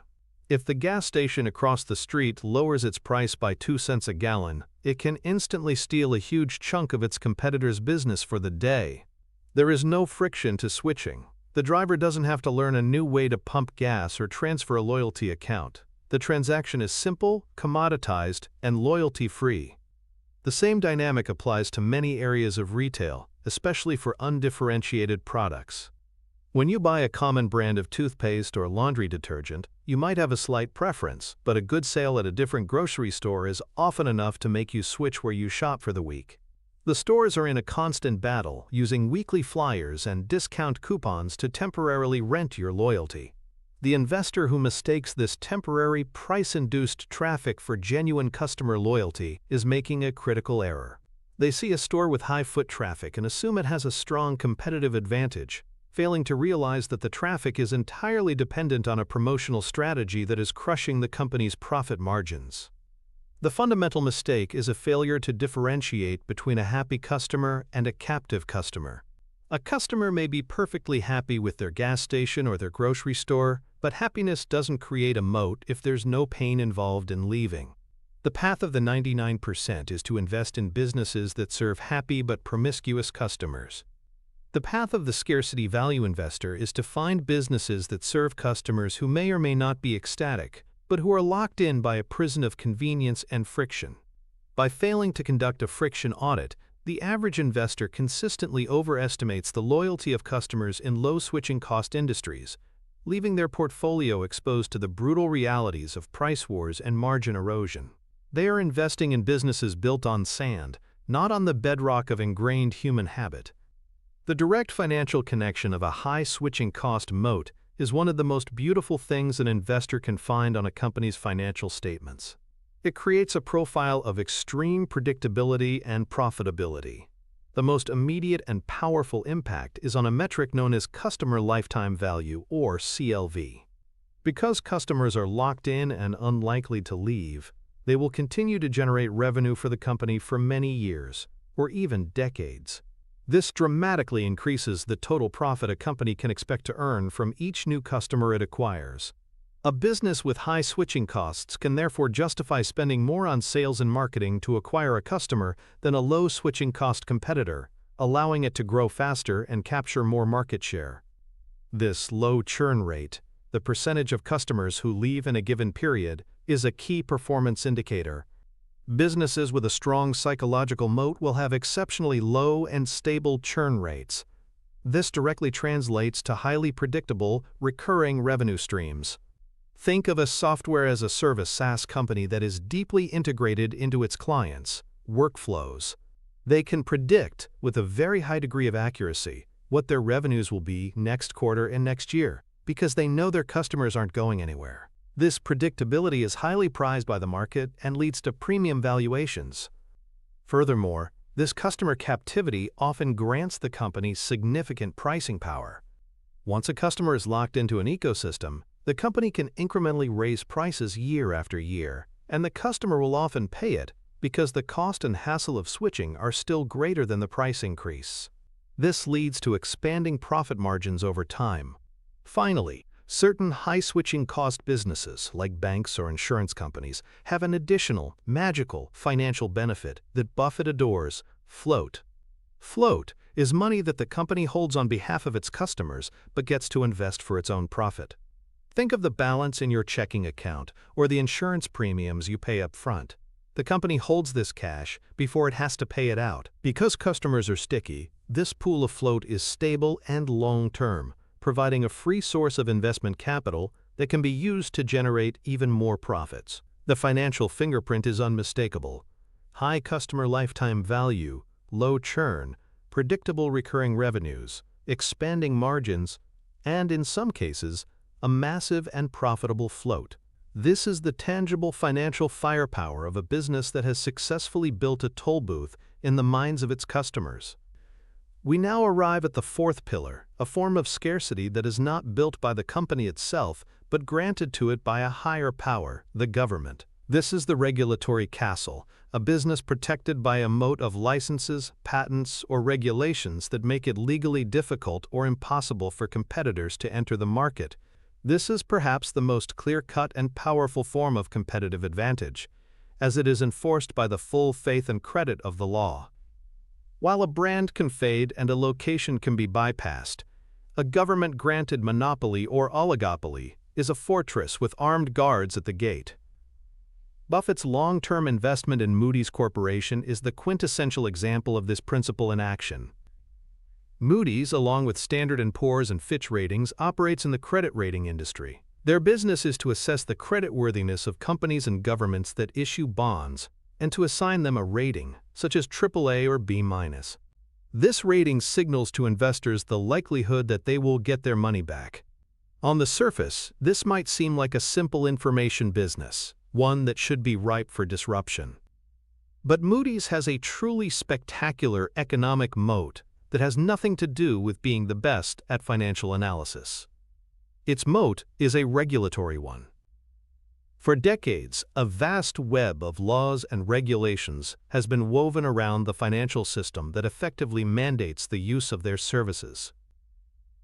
If the gas station across the street lowers its price by 2 cents a gallon, it can instantly steal a huge chunk of its competitor's business for the day. There is no friction to switching. The driver doesn't have to learn a new way to pump gas or transfer a loyalty account. The transaction is simple, commoditized, and loyalty-free. The same dynamic applies to many areas of retail, especially for undifferentiated products. When you buy a common brand of toothpaste or laundry detergent, you might have a slight preference, but a good sale at a different grocery store is often enough to make you switch where you shop for the week. The stores are in a constant battle, using weekly flyers and discount coupons to temporarily rent your loyalty. The investor who mistakes this temporary price-induced traffic for genuine customer loyalty is making a critical error. They see a store with high foot traffic and assume it has a strong competitive advantage, failing to realize that the traffic is entirely dependent on a promotional strategy that is crushing the company's profit margins. The fundamental mistake is a failure to differentiate between a happy customer and a captive customer. A customer may be perfectly happy with their gas station or their grocery store, but happiness doesn't create a moat if there's no pain involved in leaving. The path of the 99% is to invest in businesses that serve happy but promiscuous customers. The path of the scarcity value investor is to find businesses that serve customers who may or may not be ecstatic, but who are locked in by a prison of convenience and friction. By failing to conduct a friction audit, The average investor consistently overestimates the loyalty of customers in low switching cost industries, leaving their portfolio exposed to the brutal realities of price wars and margin erosion. They are investing in businesses built on sand, not on the bedrock of ingrained human habit. The direct financial connection of a high switching cost moat is one of the most beautiful things an investor can find on a company's financial statements. It creates a profile of extreme predictability and profitability. The most immediate and powerful impact is on a metric known as customer lifetime value, or CLV. Because customers are locked in and unlikely to leave, they will continue to generate revenue for the company for many years, or even decades. This dramatically increases the total profit a company can expect to earn from each new customer it acquires. A business with high switching costs can therefore justify spending more on sales and marketing to acquire a customer than a low switching cost competitor, allowing it to grow faster and capture more market share. This low churn rate, the percentage of customers who leave in a given period, is a key performance indicator. Businesses with a strong psychological moat will have exceptionally low and stable churn rates. This directly translates to highly predictable, recurring revenue streams. Think of a software-as-a-service SaaS company that is deeply integrated into its clients' workflows. They can predict, with a very high degree of accuracy, what their revenues will be next quarter and next year, because they know their customers aren't going anywhere. This predictability is highly prized by the market and leads to premium valuations. Furthermore, this customer captivity often grants the company significant pricing power. Once a customer is locked into an ecosystem, the company can incrementally raise prices year after year, and the customer will often pay it because the cost and hassle of switching are still greater than the price increase. This leads to expanding profit margins over time. Finally, certain high switching cost businesses, like banks or insurance companies, have an additional, magical financial benefit that Buffett adores: float. Float is money that the company holds on behalf of its customers but gets to invest for its own profit. Think of the balance in your checking account or the insurance premiums you pay up front. The company holds this cash before it has to pay it out. Because customers are sticky, this pool of float is stable and long-term, providing a free source of investment capital that can be used to generate even more profits. The financial fingerprint is unmistakable: high customer lifetime value, low churn, predictable recurring revenues, expanding margins, and in some cases, a massive and profitable float. This is the tangible financial firepower of a business that has successfully built a toll booth in the minds of its customers. We now arrive at the fourth pillar, a form of scarcity that is not built by the company itself, but granted to it by a higher power, the government. This is the regulatory castle, a business protected by a moat of licenses, patents, or regulations that make it legally difficult or impossible for competitors to enter the market. This is perhaps the most clear-cut and powerful form of competitive advantage, as it is enforced by the full faith and credit of the law. While a brand can fade and a location can be bypassed, a government-granted monopoly or oligopoly is a fortress with armed guards at the gate. Buffett's long-term investment in Moody's Corporation is the quintessential example of this principle in action. Moody's, along with Standard & Poor's and Fitch Ratings, operates in the credit rating industry. Their business is to assess the creditworthiness of companies and governments that issue bonds and to assign them a rating, such as AAA or B-. This rating signals to investors the likelihood that they will get their money back. On the surface, this might seem like a simple information business, one that should be ripe for disruption. But Moody's has a truly spectacular economic moat that has nothing to do with being the best at financial analysis. Its moat is a regulatory one. For decades, a vast web of laws and regulations has been woven around the financial system that effectively mandates the use of their services.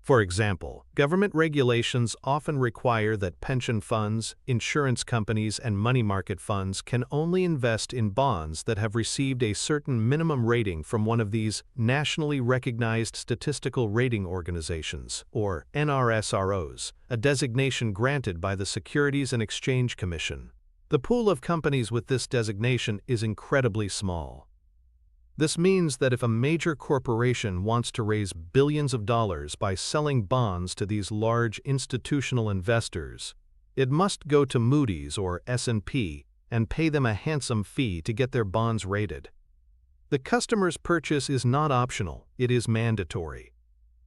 For example, government regulations often require that pension funds, insurance companies, and money market funds can only invest in bonds that have received a certain minimum rating from one of these nationally recognized statistical rating organizations, or NRSROs, a designation granted by the Securities and Exchange Commission. The pool of companies with this designation is incredibly small. This means that if a major corporation wants to raise billions of dollars by selling bonds to these large institutional investors, it must go to Moody's or S&P and pay them a handsome fee to get their bonds rated. The customer's purchase is not optional, it is mandatory.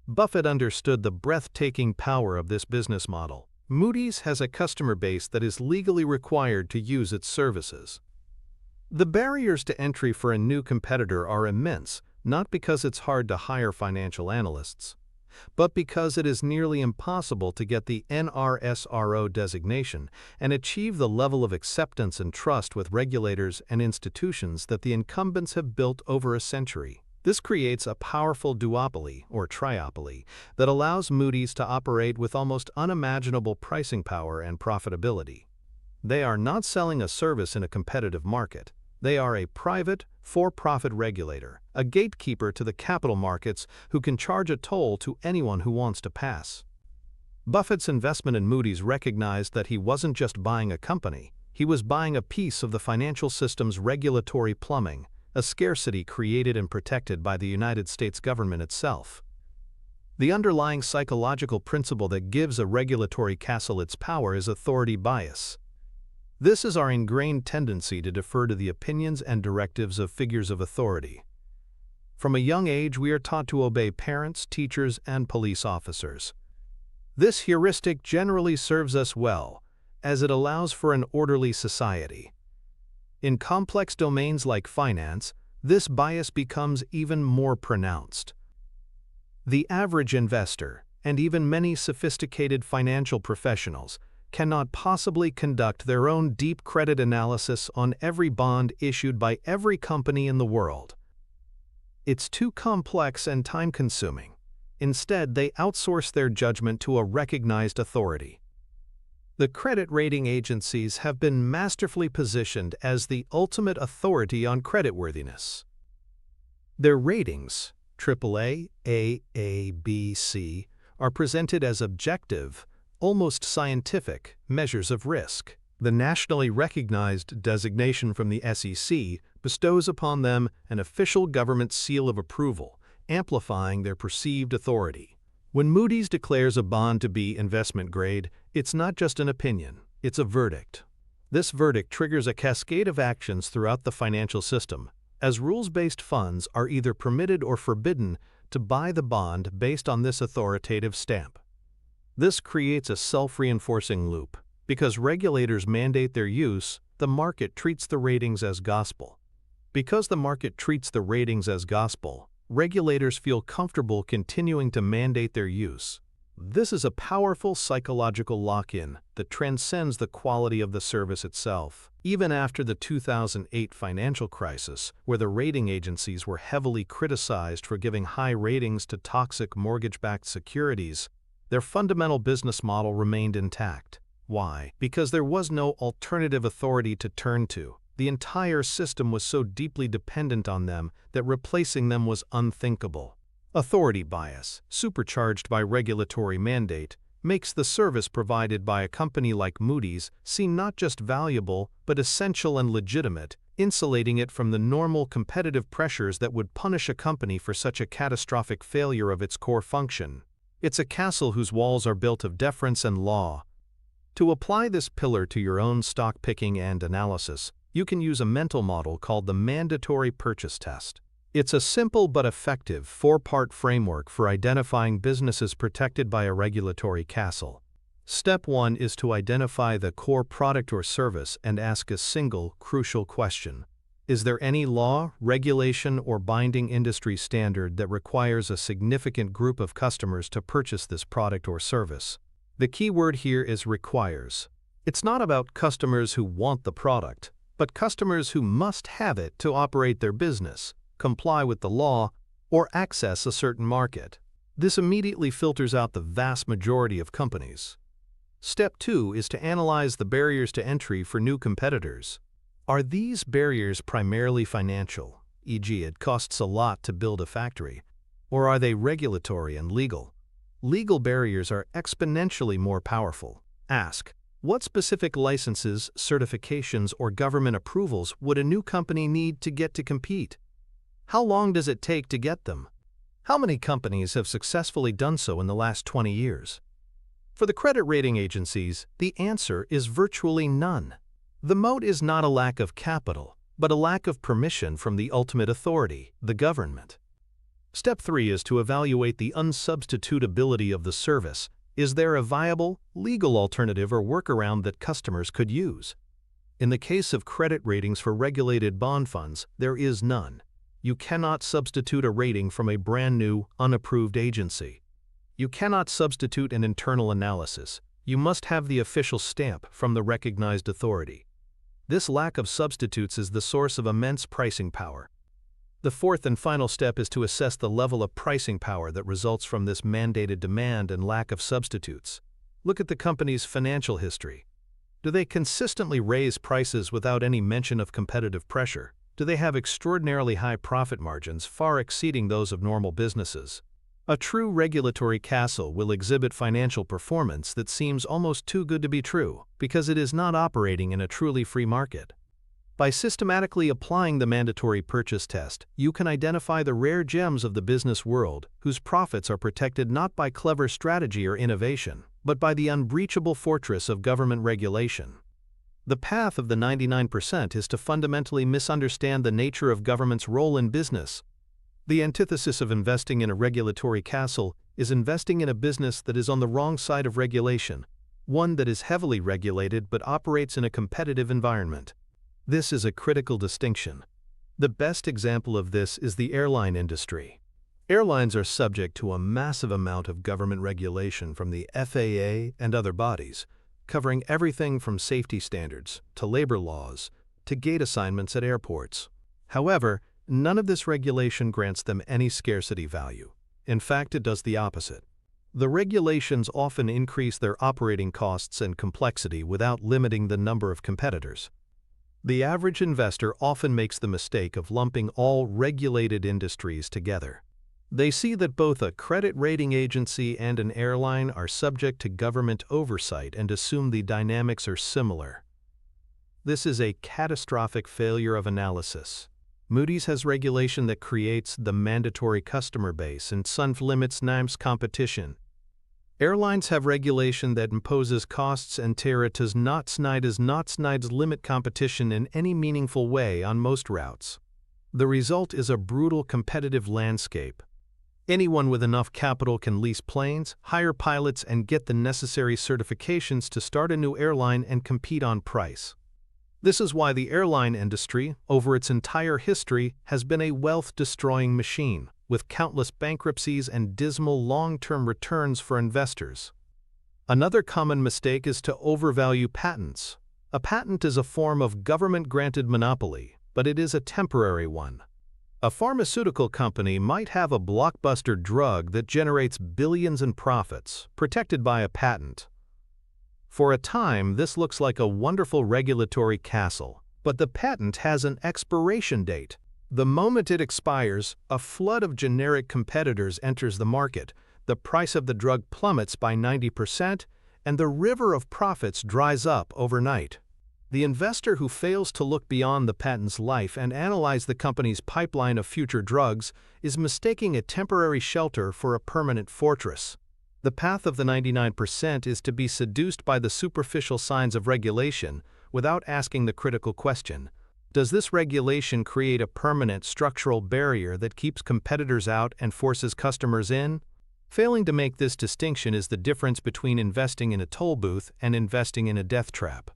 Buffett understood the breathtaking power of this business model. Moody's has a customer base that is legally required to use its services. The barriers to entry for a new competitor are immense, not because it's hard to hire financial analysts, but because it is nearly impossible to get the NRSRO designation and achieve the level of acceptance and trust with regulators and institutions that the incumbents have built over a century. This creates a powerful duopoly or triopoly that allows Moody's to operate with almost unimaginable pricing power and profitability. They are not selling a service in a competitive market. They are a private, for-profit regulator, a gatekeeper to the capital markets who can charge a toll to anyone who wants to pass. Buffett's investment in Moody's recognized that he wasn't just buying a company, he was buying a piece of the financial system's regulatory plumbing, a scarcity created and protected by the United States government itself. The underlying psychological principle that gives a regulatory castle its power is authority bias. This is our ingrained tendency to defer to the opinions and directives of figures of authority. From a young age, we are taught to obey parents, teachers, and police officers. This heuristic generally serves us well, as it allows for an orderly society. In complex domains like finance, this bias becomes even more pronounced. The average investor, and even many sophisticated financial professionals, cannot possibly conduct their own deep credit analysis on every bond issued by every company in the world. It's too complex and time-consuming. Instead, they outsource their judgment to a recognized authority. The credit rating agencies have been masterfully positioned as the ultimate authority on creditworthiness. Their ratings, AAA, AA, B, C, are presented as objective, almost scientific measures of risk. The nationally recognized designation from the SEC bestows upon them an official government seal of approval, amplifying their perceived authority. When Moody's declares a bond to be investment grade, it's not just an opinion, it's a verdict. This verdict triggers a cascade of actions throughout the financial system, as rules-based funds are either permitted or forbidden to buy the bond based on this authoritative stamp. This creates a self-reinforcing loop. Because regulators mandate their use, the market treats the ratings as gospel. Because the market treats the ratings as gospel, regulators feel comfortable continuing to mandate their use. This is a powerful psychological lock-in that transcends the quality of the service itself. Even after the 2008 financial crisis, where the rating agencies were heavily criticized for giving high ratings to toxic mortgage-backed securities, their fundamental business model remained intact. Why? Because there was no alternative authority to turn to. The entire system was so deeply dependent on them that replacing them was unthinkable. Authority bias, supercharged by regulatory mandate, makes the service provided by a company like Moody's seem not just valuable but essential and legitimate, insulating it from the normal competitive pressures that would punish a company for such a catastrophic failure of its core function. It's a castle whose walls are built of deference and law. To apply this pillar to your own stock picking and analysis, you can use a mental model called the mandatory purchase test. It's a simple but effective four-part framework for identifying businesses protected by a regulatory castle. Step 1 is to identify the core product or service and ask a single, crucial question. Is there any law, regulation, or binding industry standard that requires a significant group of customers to purchase this product or service? The key word here is requires. It's not about customers who want the product, but customers who must have it to operate their business, comply with the law, or access a certain market. This immediately filters out the vast majority of companies. Step 2 is to analyze the barriers to entry for new competitors. Are these barriers primarily financial, e.g., it costs a lot to build a factory, or are they regulatory and legal? Legal barriers are exponentially more powerful. Ask, what specific licenses, certifications, or government approvals would a new company need to get to compete? How long does it take to get them? How many companies have successfully done so in the last 20 years? For the credit rating agencies, the answer is virtually none. The moat is not a lack of capital, but a lack of permission from the ultimate authority, the government. Step 3 is to evaluate the unsubstitutability of the service. Is there a viable, legal alternative or workaround that customers could use? In the case of credit ratings for regulated bond funds, there is none. You cannot substitute a rating from a brand new, unapproved agency. You cannot substitute an internal analysis. You must have the official stamp from the recognized authority. This lack of substitutes is the source of immense pricing power. The fourth and final step is to assess the level of pricing power that results from this mandated demand and lack of substitutes. Look at the company's financial history. Do they consistently raise prices without any mention of competitive pressure? Do they have extraordinarily high profit margins far exceeding those of normal businesses? A true regulatory castle will exhibit financial performance that seems almost too good to be true because it is not operating in a truly free market. By systematically applying the mandatory purchase test, you can identify the rare gems of the business world whose profits are protected not by clever strategy or innovation, but by the unbreachable fortress of government regulation. The path of the 99% is to fundamentally misunderstand the nature of government's role in business. The antithesis of investing in a regulatory castle is investing in a business that is on the wrong side of regulation, one that is heavily regulated but operates in a competitive environment. This is a critical distinction. The best example of this is the airline industry. Airlines are subject to a massive amount of government regulation from the FAA and other bodies, covering everything from safety standards to labor laws to gate assignments at airports. However, none of this regulation grants them any scarcity value. In fact, it does the opposite. The regulations often increase their operating costs and complexity without limiting the number of competitors. The average investor often makes the mistake of lumping all regulated industries together. They see that both a credit rating agency and an airline are subject to government oversight and assume the dynamics are similar. This is a catastrophic failure of analysis. Moody's has regulation that creates the mandatory customer base and Sun limits NIMS competition. Airlines have regulation that imposes costs and does not limit competition in any meaningful way on most routes. The result is a brutal competitive landscape. Anyone with enough capital can lease planes, hire pilots, and get the necessary certifications to start a new airline and compete on price. This is why the airline industry, over its entire history, has been a wealth-destroying machine, with countless bankruptcies and dismal long-term returns for investors. Another common mistake is to overvalue patents. A patent is a form of government-granted monopoly, but it is a temporary one. A pharmaceutical company might have a blockbuster drug that generates billions in profits, protected by a patent. For a time, this looks like a wonderful regulatory castle, but the patent has an expiration date. The moment it expires, a flood of generic competitors enters the market, the price of the drug plummets by 90%, and the river of profits dries up overnight. The investor who fails to look beyond the patent's life and analyze the company's pipeline of future drugs is mistaking a temporary shelter for a permanent fortress. The path of the 99% is to be seduced by the superficial signs of regulation without asking the critical question: does this regulation create a permanent structural barrier that keeps competitors out and forces customers in? Failing to make this distinction is the difference between investing in a toll booth and investing in a death trap.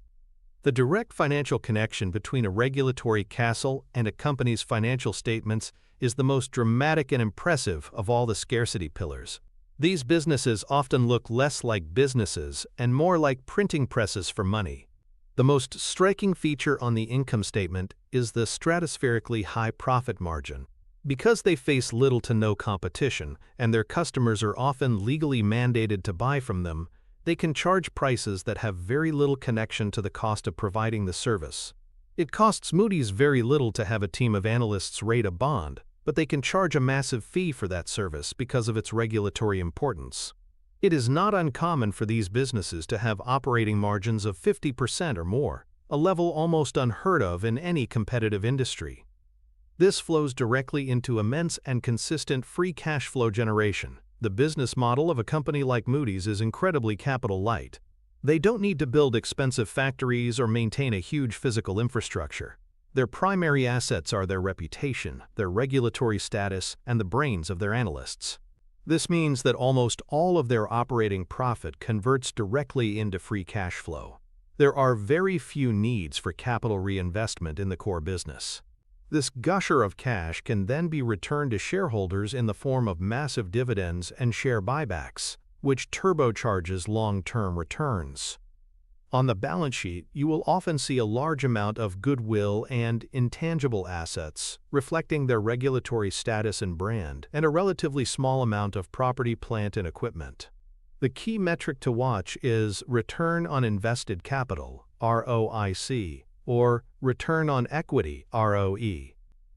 The direct financial connection between a regulatory castle and a company's financial statements is the most dramatic and impressive of all the scarcity pillars. These businesses often look less like businesses and more like printing presses for money. The most striking feature on the income statement is the stratospherically high profit margin. Because they face little to no competition and their customers are often legally mandated to buy from them, they can charge prices that have very little connection to the cost of providing the service. It costs Moody's very little to have a team of analysts rate a bond, but they can charge a massive fee for that service because of its regulatory importance. It is not uncommon for these businesses to have operating margins of 50% or more, a level almost unheard of in any competitive industry. This flows directly into immense and consistent free cash flow generation. The business model of a company like Moody's is incredibly capital light. They don't need to build expensive factories or maintain a huge physical infrastructure. Their primary assets are their reputation, their regulatory status, and the brains of their analysts. This means that almost all of their operating profit converts directly into free cash flow. There are very few needs for capital reinvestment in the core business. This gusher of cash can then be returned to shareholders in the form of massive dividends and share buybacks, which turbocharges long-term returns. On the balance sheet, you will often see a large amount of goodwill and intangible assets, reflecting their regulatory status and brand, and a relatively small amount of property, plant, and equipment. The key metric to watch is return on invested capital, ROIC, or return on equity, ROE.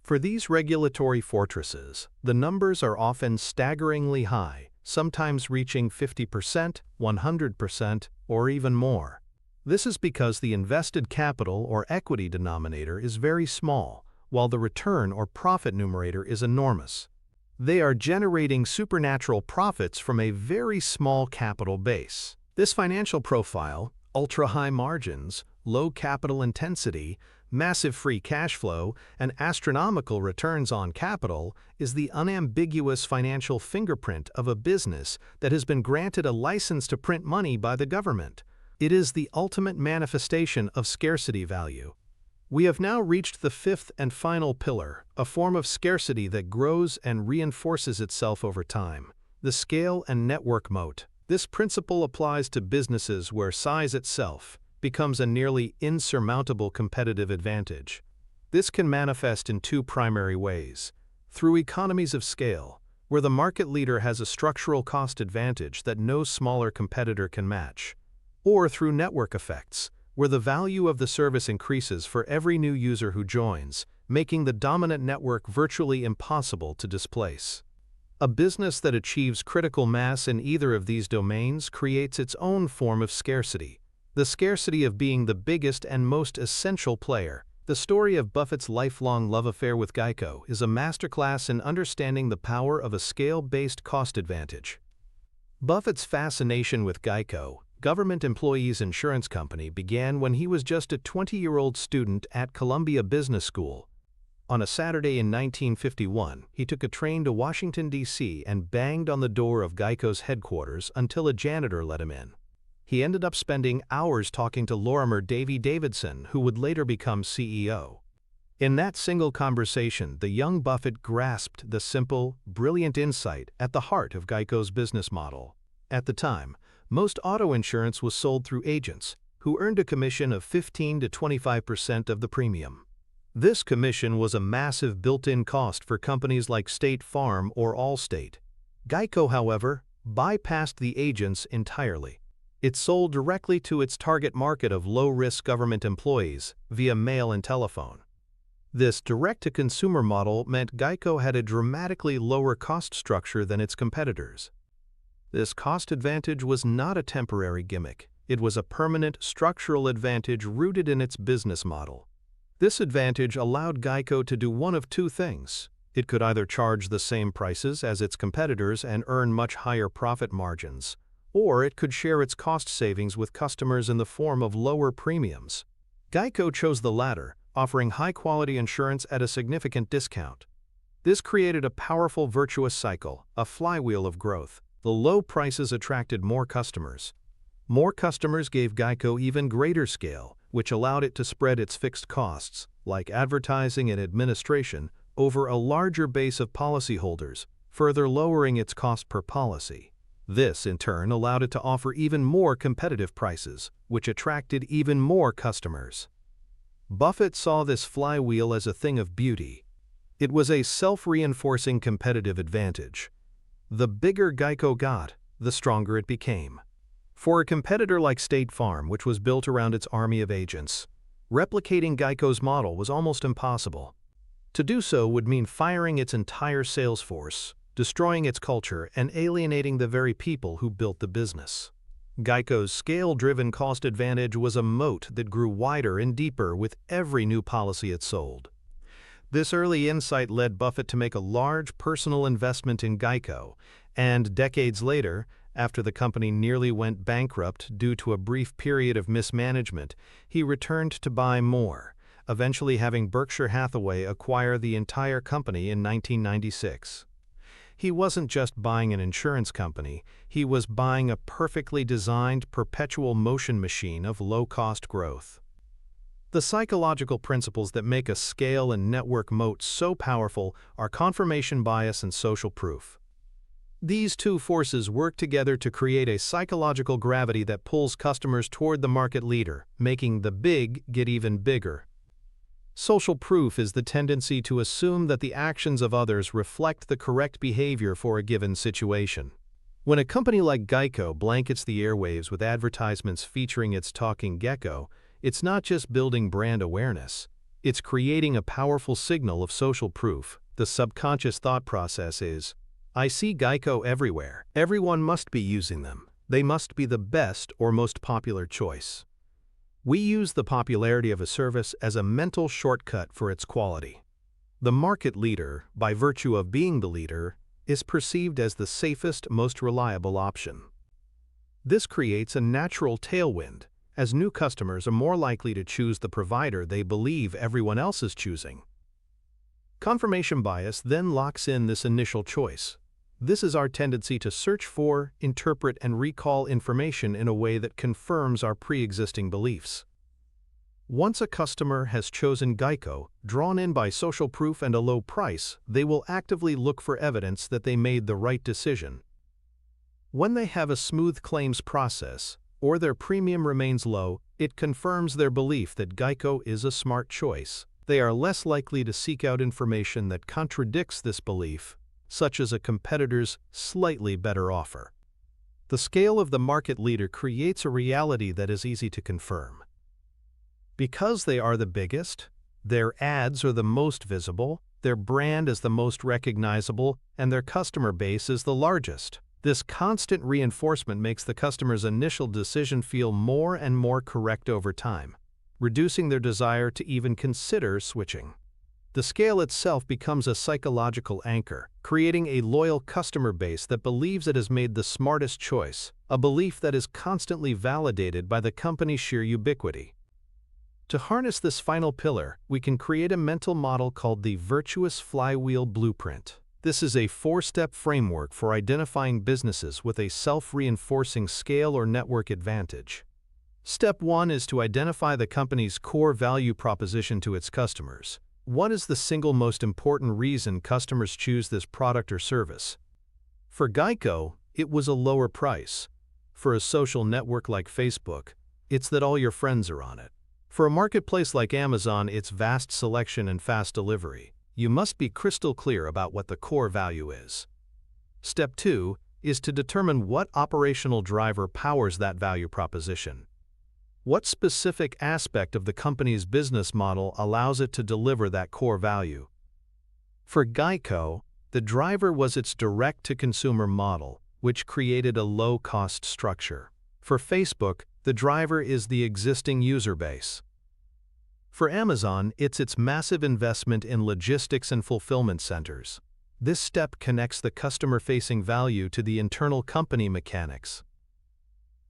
For these regulatory fortresses, the numbers are often staggeringly high, sometimes reaching 50%, 100%, or even more. This is because the invested capital or equity denominator is very small, while the return or profit numerator is enormous. They are generating supernatural profits from a very small capital base. This financial profile, ultra-high margins, low capital intensity, massive free cash flow, and astronomical returns on capital, is the unambiguous financial fingerprint of a business that has been granted a license to print money by the government. It is the ultimate manifestation of scarcity value. We have now reached the fifth and final pillar, a form of scarcity that grows and reinforces itself over time: the scale and network moat. This principle applies to businesses where size itself becomes a nearly insurmountable competitive advantage. This can manifest in two primary ways: through economies of scale, where the market leader has a structural cost advantage that no smaller competitor can match, or through network effects, where the value of the service increases for every new user who joins, making the dominant network virtually impossible to displace. A business that achieves critical mass in either of these domains creates its own form of scarcity, the scarcity of being the biggest and most essential player. The story of Buffett's lifelong love affair with Geico is a masterclass in understanding the power of a scale-based cost advantage. Buffett's fascination with Geico, government employees' insurance company, began when he was just a 20-year-old student at Columbia Business School. On a Saturday in 1951, he took a train to Washington, D.C. and banged on the door of Geico's headquarters until a janitor let him in. He ended up spending hours talking to Lorimer Davy Davidson, who would later become CEO. In that single conversation, the young Buffett grasped the simple, brilliant insight at the heart of Geico's business model. At the time, most auto insurance was sold through agents, who earned a commission of 15 to 25% of the premium. This commission was a massive built-in cost for companies like State Farm or Allstate. Geico, however, bypassed the agents entirely. It sold directly to its target market of low-risk government employees via mail and telephone. This direct-to-consumer model meant Geico had a dramatically lower cost structure than its competitors. This cost advantage was not a temporary gimmick. It was a permanent structural advantage rooted in its business model. This advantage allowed Geico to do one of two things. It could either charge the same prices as its competitors and earn much higher profit margins, or it could share its cost savings with customers in the form of lower premiums. Geico chose the latter, offering high-quality insurance at a significant discount. This created a powerful virtuous cycle, a flywheel of growth. The low prices attracted more customers. More customers gave Geico even greater scale, which allowed it to spread its fixed costs, like advertising and administration, over a larger base of policyholders, further lowering its cost per policy. This, in turn, allowed it to offer even more competitive prices, which attracted even more customers. Buffett saw this flywheel as a thing of beauty. It was a self-reinforcing competitive advantage. The bigger Geico got, the stronger it became. For a competitor like State Farm, which was built around its army of agents, replicating Geico's model was almost impossible. To do so would mean firing its entire sales force, destroying its culture, and alienating the very people who built the business. Geico's scale-driven cost advantage was a moat that grew wider and deeper with every new policy it sold. This early insight led Buffett to make a large personal investment in Geico, and decades later, after the company nearly went bankrupt due to a brief period of mismanagement, he returned to buy more, eventually having Berkshire Hathaway acquire the entire company in 1996. He wasn't just buying an insurance company, he was buying a perfectly designed perpetual motion machine of low-cost growth. The psychological principles that make a scale and network moat so powerful are confirmation bias and social proof. These two forces work together to create a psychological gravity that pulls customers toward the market leader, making the big get even bigger. Social proof is the tendency to assume that the actions of others reflect the correct behavior for a given situation. When a company like Geico blankets the airwaves with advertisements featuring its talking gecko, it's not just building brand awareness, it's creating a powerful signal of social proof. The subconscious thought process is, I see Geico everywhere. Everyone must be using them. They must be the best or most popular choice. We use the popularity of a service as a mental shortcut for its quality. The market leader, by virtue of being the leader, is perceived as the safest, most reliable option. This creates a natural tailwind, as new customers are more likely to choose the provider they believe everyone else is choosing. Confirmation bias then locks in this initial choice. This is our tendency to search for, interpret, and recall information in a way that confirms our pre-existing beliefs. Once a customer has chosen Geico, drawn in by social proof and a low price, they will actively look for evidence that they made the right decision. When they have a smooth claims process, or their premium remains low, it confirms their belief that Geico is a smart choice. They are less likely to seek out information that contradicts this belief, such as a competitor's slightly better offer. The scale of the market leader creates a reality that is easy to confirm. Because they are the biggest, their ads are the most visible, their brand is the most recognizable, and their customer base is the largest. This constant reinforcement makes the customer's initial decision feel more and more correct over time, reducing their desire to even consider switching. The scale itself becomes a psychological anchor, creating a loyal customer base that believes it has made the smartest choice, a belief that is constantly validated by the company's sheer ubiquity. To harness this final pillar, we can create a mental model called the virtuous flywheel blueprint. This is a four-step framework for identifying businesses with a self-reinforcing scale or network advantage. Step 1 is to identify the company's core value proposition to its customers. What is the single most important reason customers choose this product or service? For Geico, it was a lower price. For a social network like Facebook, it's that all your friends are on it. For a marketplace like Amazon, it's vast selection and fast delivery. You must be crystal clear about what the core value is. Step 2 is to determine what operational driver powers that value proposition. What specific aspect of the company's business model allows it to deliver that core value? For Geico, the driver was its direct-to-consumer model, which created a low-cost structure. For Facebook, the driver is the existing user base. For Amazon, it's its massive investment in logistics and fulfillment centers. This step connects the customer-facing value to the internal company mechanics.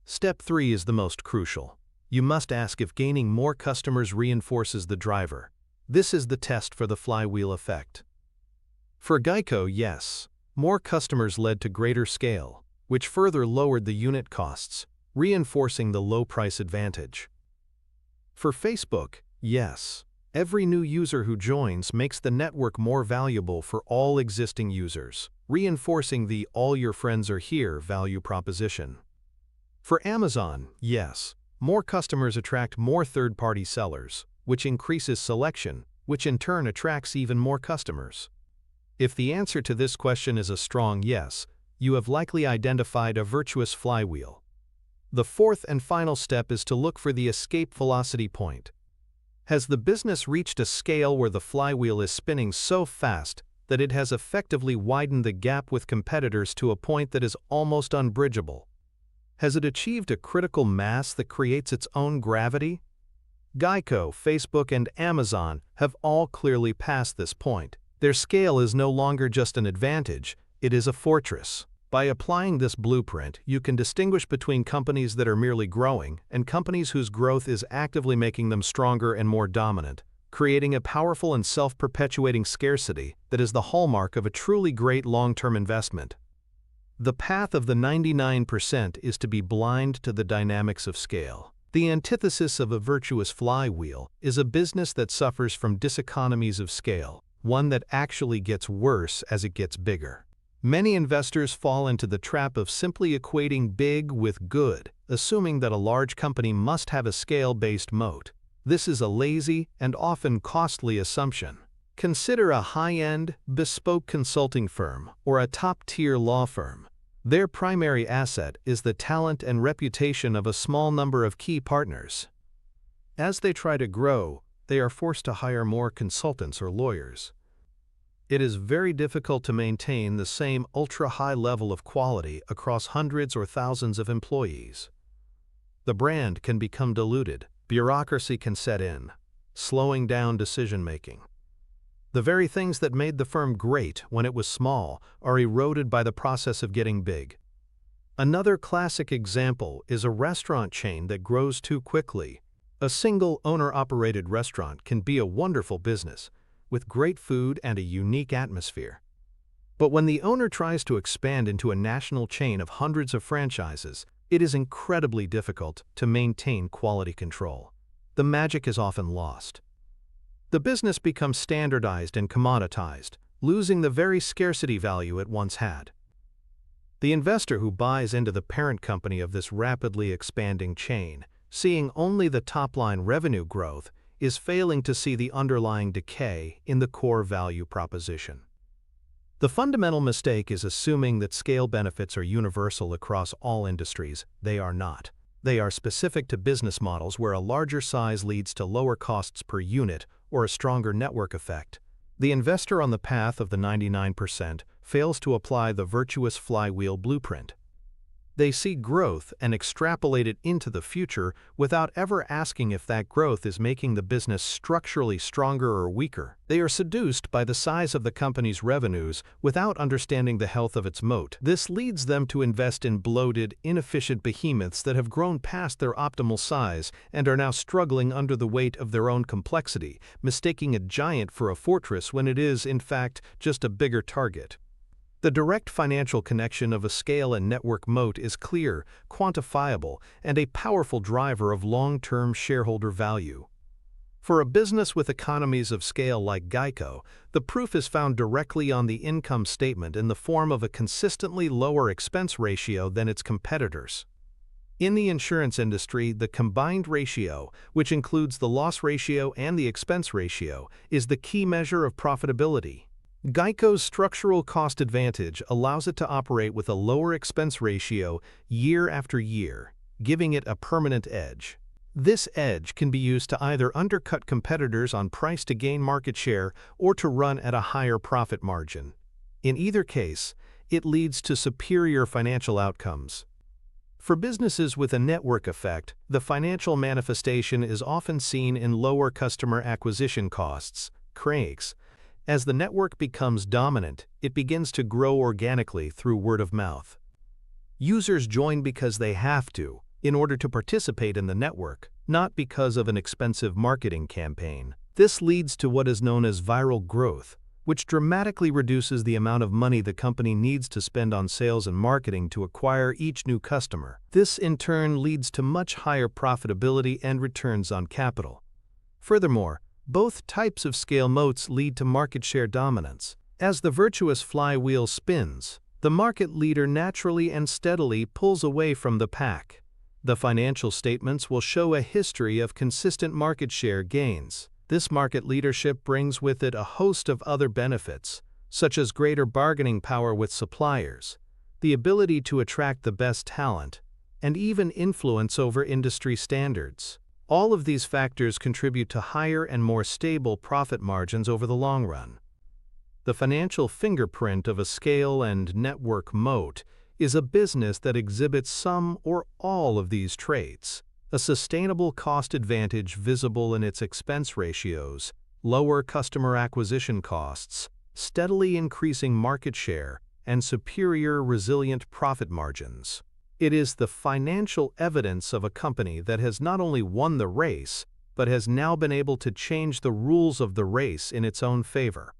Step 3 is the most crucial. You must ask if gaining more customers reinforces the driver. This is the test for the flywheel effect. For Geico, yes, more customers led to greater scale, which further lowered the unit costs, reinforcing the low price advantage. For Facebook, yes, every new user who joins makes the network more valuable for all existing users, reinforcing the all your friends are here value proposition. For Amazon, yes, more customers attract more third-party sellers, which increases selection, which in turn attracts even more customers. If the answer to this question is a strong yes, you have likely identified a virtuous flywheel. The fourth and final step is to look for the escape velocity point. Has the business reached a scale where the flywheel is spinning so fast that it has effectively widened the gap with competitors to a point that is almost unbridgeable? Has it achieved a critical mass that creates its own gravity? Geico, Facebook, and Amazon have all clearly passed this point. Their scale is no longer just an advantage, it is a fortress. By applying this blueprint, you can distinguish between companies that are merely growing and companies whose growth is actively making them stronger and more dominant, creating a powerful and self-perpetuating scarcity that is the hallmark of a truly great long-term investment. The path of the 99% is to be blind to the dynamics of scale. The antithesis of a virtuous flywheel is a business that suffers from diseconomies of scale, one that actually gets worse as it gets bigger. Many investors fall into the trap of simply equating big with good, assuming that a large company must have a scale-based moat. This is a lazy and often costly assumption. Consider a high-end, bespoke consulting firm or a top-tier law firm. Their primary asset is the talent and reputation of a small number of key partners. As they try to grow, they are forced to hire more consultants or lawyers. It is very difficult to maintain the same ultra-high level of quality across hundreds or thousands of employees. The brand can become diluted, bureaucracy can set in, slowing down decision-making. The very things that made the firm great when it was small are eroded by the process of getting big. Another classic example is a restaurant chain that grows too quickly. A single owner-operated restaurant can be a wonderful business, with great food and a unique atmosphere. But when the owner tries to expand into a national chain of hundreds of franchises, it is incredibly difficult to maintain quality control. The magic is often lost. The business becomes standardized and commoditized, losing the very scarcity value it once had. The investor who buys into the parent company of this rapidly expanding chain, seeing only the top-line revenue growth, is failing to see the underlying decay in the core value proposition. The fundamental mistake is assuming that scale benefits are universal across all industries. They are not. They are specific to business models where a larger size leads to lower costs per unit or a stronger network effect. The investor on the path of the 99% fails to apply the virtuous flywheel blueprint. They see growth and extrapolate it into the future without ever asking if that growth is making the business structurally stronger or weaker. They are seduced by the size of the company's revenues without understanding the health of its moat. This leads them to invest in bloated, inefficient behemoths that have grown past their optimal size and are now struggling under the weight of their own complexity, mistaking a giant for a fortress when it is, in fact, just a bigger target. The direct financial connection of a scale and network moat is clear, quantifiable, and a powerful driver of long-term shareholder value. For a business with economies of scale like Geico, the proof is found directly on the income statement in the form of a consistently lower expense ratio than its competitors. In the insurance industry, the combined ratio, which includes the loss ratio and the expense ratio, is the key measure of profitability. Geico's structural cost advantage allows it to operate with a lower expense ratio year after year, giving it a permanent edge. This edge can be used to either undercut competitors on price to gain market share or to run at a higher profit margin. In either case, it leads to superior financial outcomes. For businesses with a network effect, the financial manifestation is often seen in lower customer acquisition costs, CACs. As the network becomes dominant, it begins to grow organically through word of mouth. Users join because they have to, in order to participate in the network, not because of an expensive marketing campaign. This leads to what is known as viral growth, which dramatically reduces the amount of money the company needs to spend on sales and marketing to acquire each new customer. This, in turn, leads to much higher profitability and returns on capital. Furthermore, both types of scale moats lead to market share dominance. As the virtuous flywheel spins, the market leader naturally and steadily pulls away from the pack. The financial statements will show a history of consistent market share gains. This market leadership brings with it a host of other benefits, such as greater bargaining power with suppliers, the ability to attract the best talent, and even influence over industry standards. All of these factors contribute to higher and more stable profit margins over the long run. The financial fingerprint of a scale and network moat is a business that exhibits some or all of these traits. A sustainable cost advantage visible in its expense ratios, lower customer acquisition costs, steadily increasing market share, and superior resilient profit margins. It is the financial evidence of a company that has not only won the race, but has now been able to change the rules of the race in its own favor.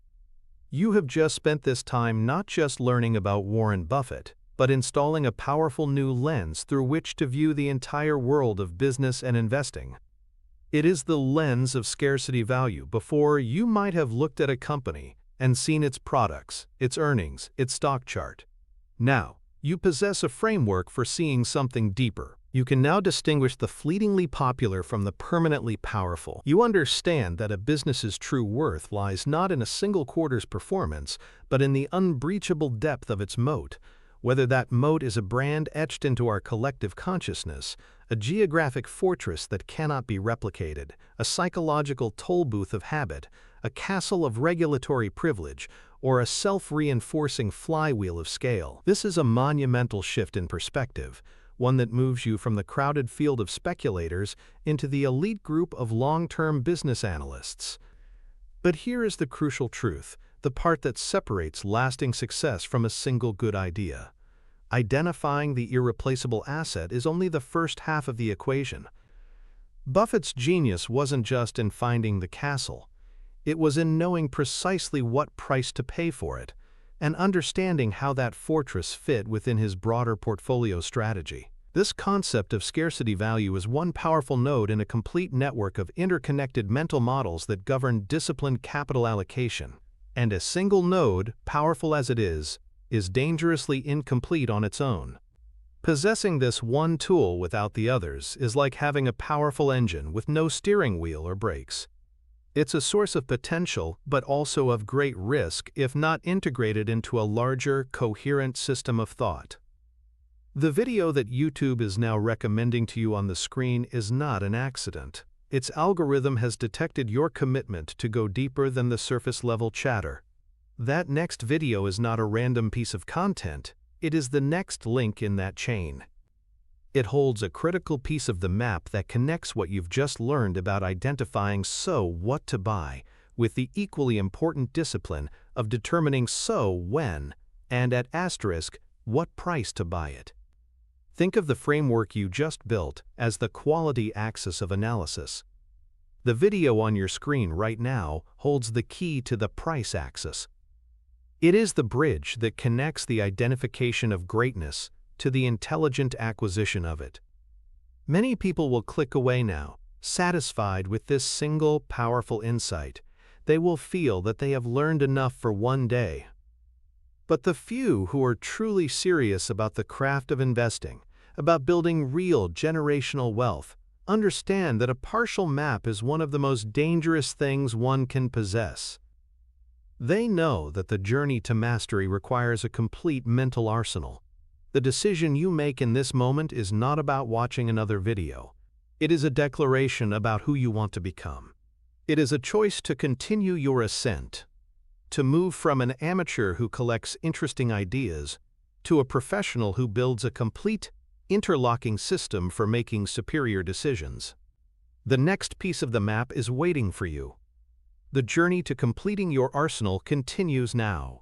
You have just spent this time not just learning about Warren Buffett, but installing a powerful new lens through which to view the entire world of business and investing. It is the lens of scarcity value. Before, you might have looked at a company and seen its products, its earnings, its stock chart. Now, you possess a framework for seeing something deeper. You can now distinguish the fleetingly popular from the permanently powerful. You understand that a business's true worth lies not in a single quarter's performance, but in the unbreachable depth of its moat. Whether that moat is a brand etched into our collective consciousness, a geographic fortress that cannot be replicated, a psychological toll booth of habit, a castle of regulatory privilege, or a self-reinforcing flywheel of scale. This is a monumental shift in perspective, one that moves you from the crowded field of speculators into the elite group of long-term business analysts. But here is the crucial truth, the part that separates lasting success from a single good idea. Identifying the irreplaceable asset is only the first half of the equation. Buffett's genius wasn't just in finding the castle. It was in knowing precisely what price to pay for it, and understanding how that fortress fit within his broader portfolio strategy. This concept of scarcity value is one powerful node in a complete network of interconnected mental models that govern disciplined capital allocation. And a single node, powerful as it is dangerously incomplete on its own. Possessing this one tool without the others is like having a powerful engine with no steering wheel or brakes. It's a source of potential, but also of great risk if not integrated into a larger, coherent system of thought. The video that YouTube is now recommending to you on the screen is not an accident. Its algorithm has detected your commitment to go deeper than the surface-level chatter. That next video is not a random piece of content, it is the next link in that chain. It holds a critical piece of the map that connects what you've just learned about identifying what to buy, with the equally important discipline of determining when, and at asterisk, what price to buy it. Think of the framework you just built as the quality axis of analysis. The video on your screen right now holds the key to the price axis. It is the bridge that connects the identification of greatness to the intelligent acquisition of it. Many people will click away now, satisfied with this single, powerful insight. They will feel that they have learned enough for one day. But the few who are truly serious about the craft of investing, about building real generational wealth, understand that a partial map is one of the most dangerous things one can possess. They know that the journey to mastery requires a complete mental arsenal. The decision you make in this moment is not about watching another video. It is a declaration about who you want to become. It is a choice to continue your ascent, to move from an amateur who collects interesting ideas to a professional who builds a complete, interlocking system for making superior decisions. The next piece of the map is waiting for you. The journey to completing your arsenal continues now.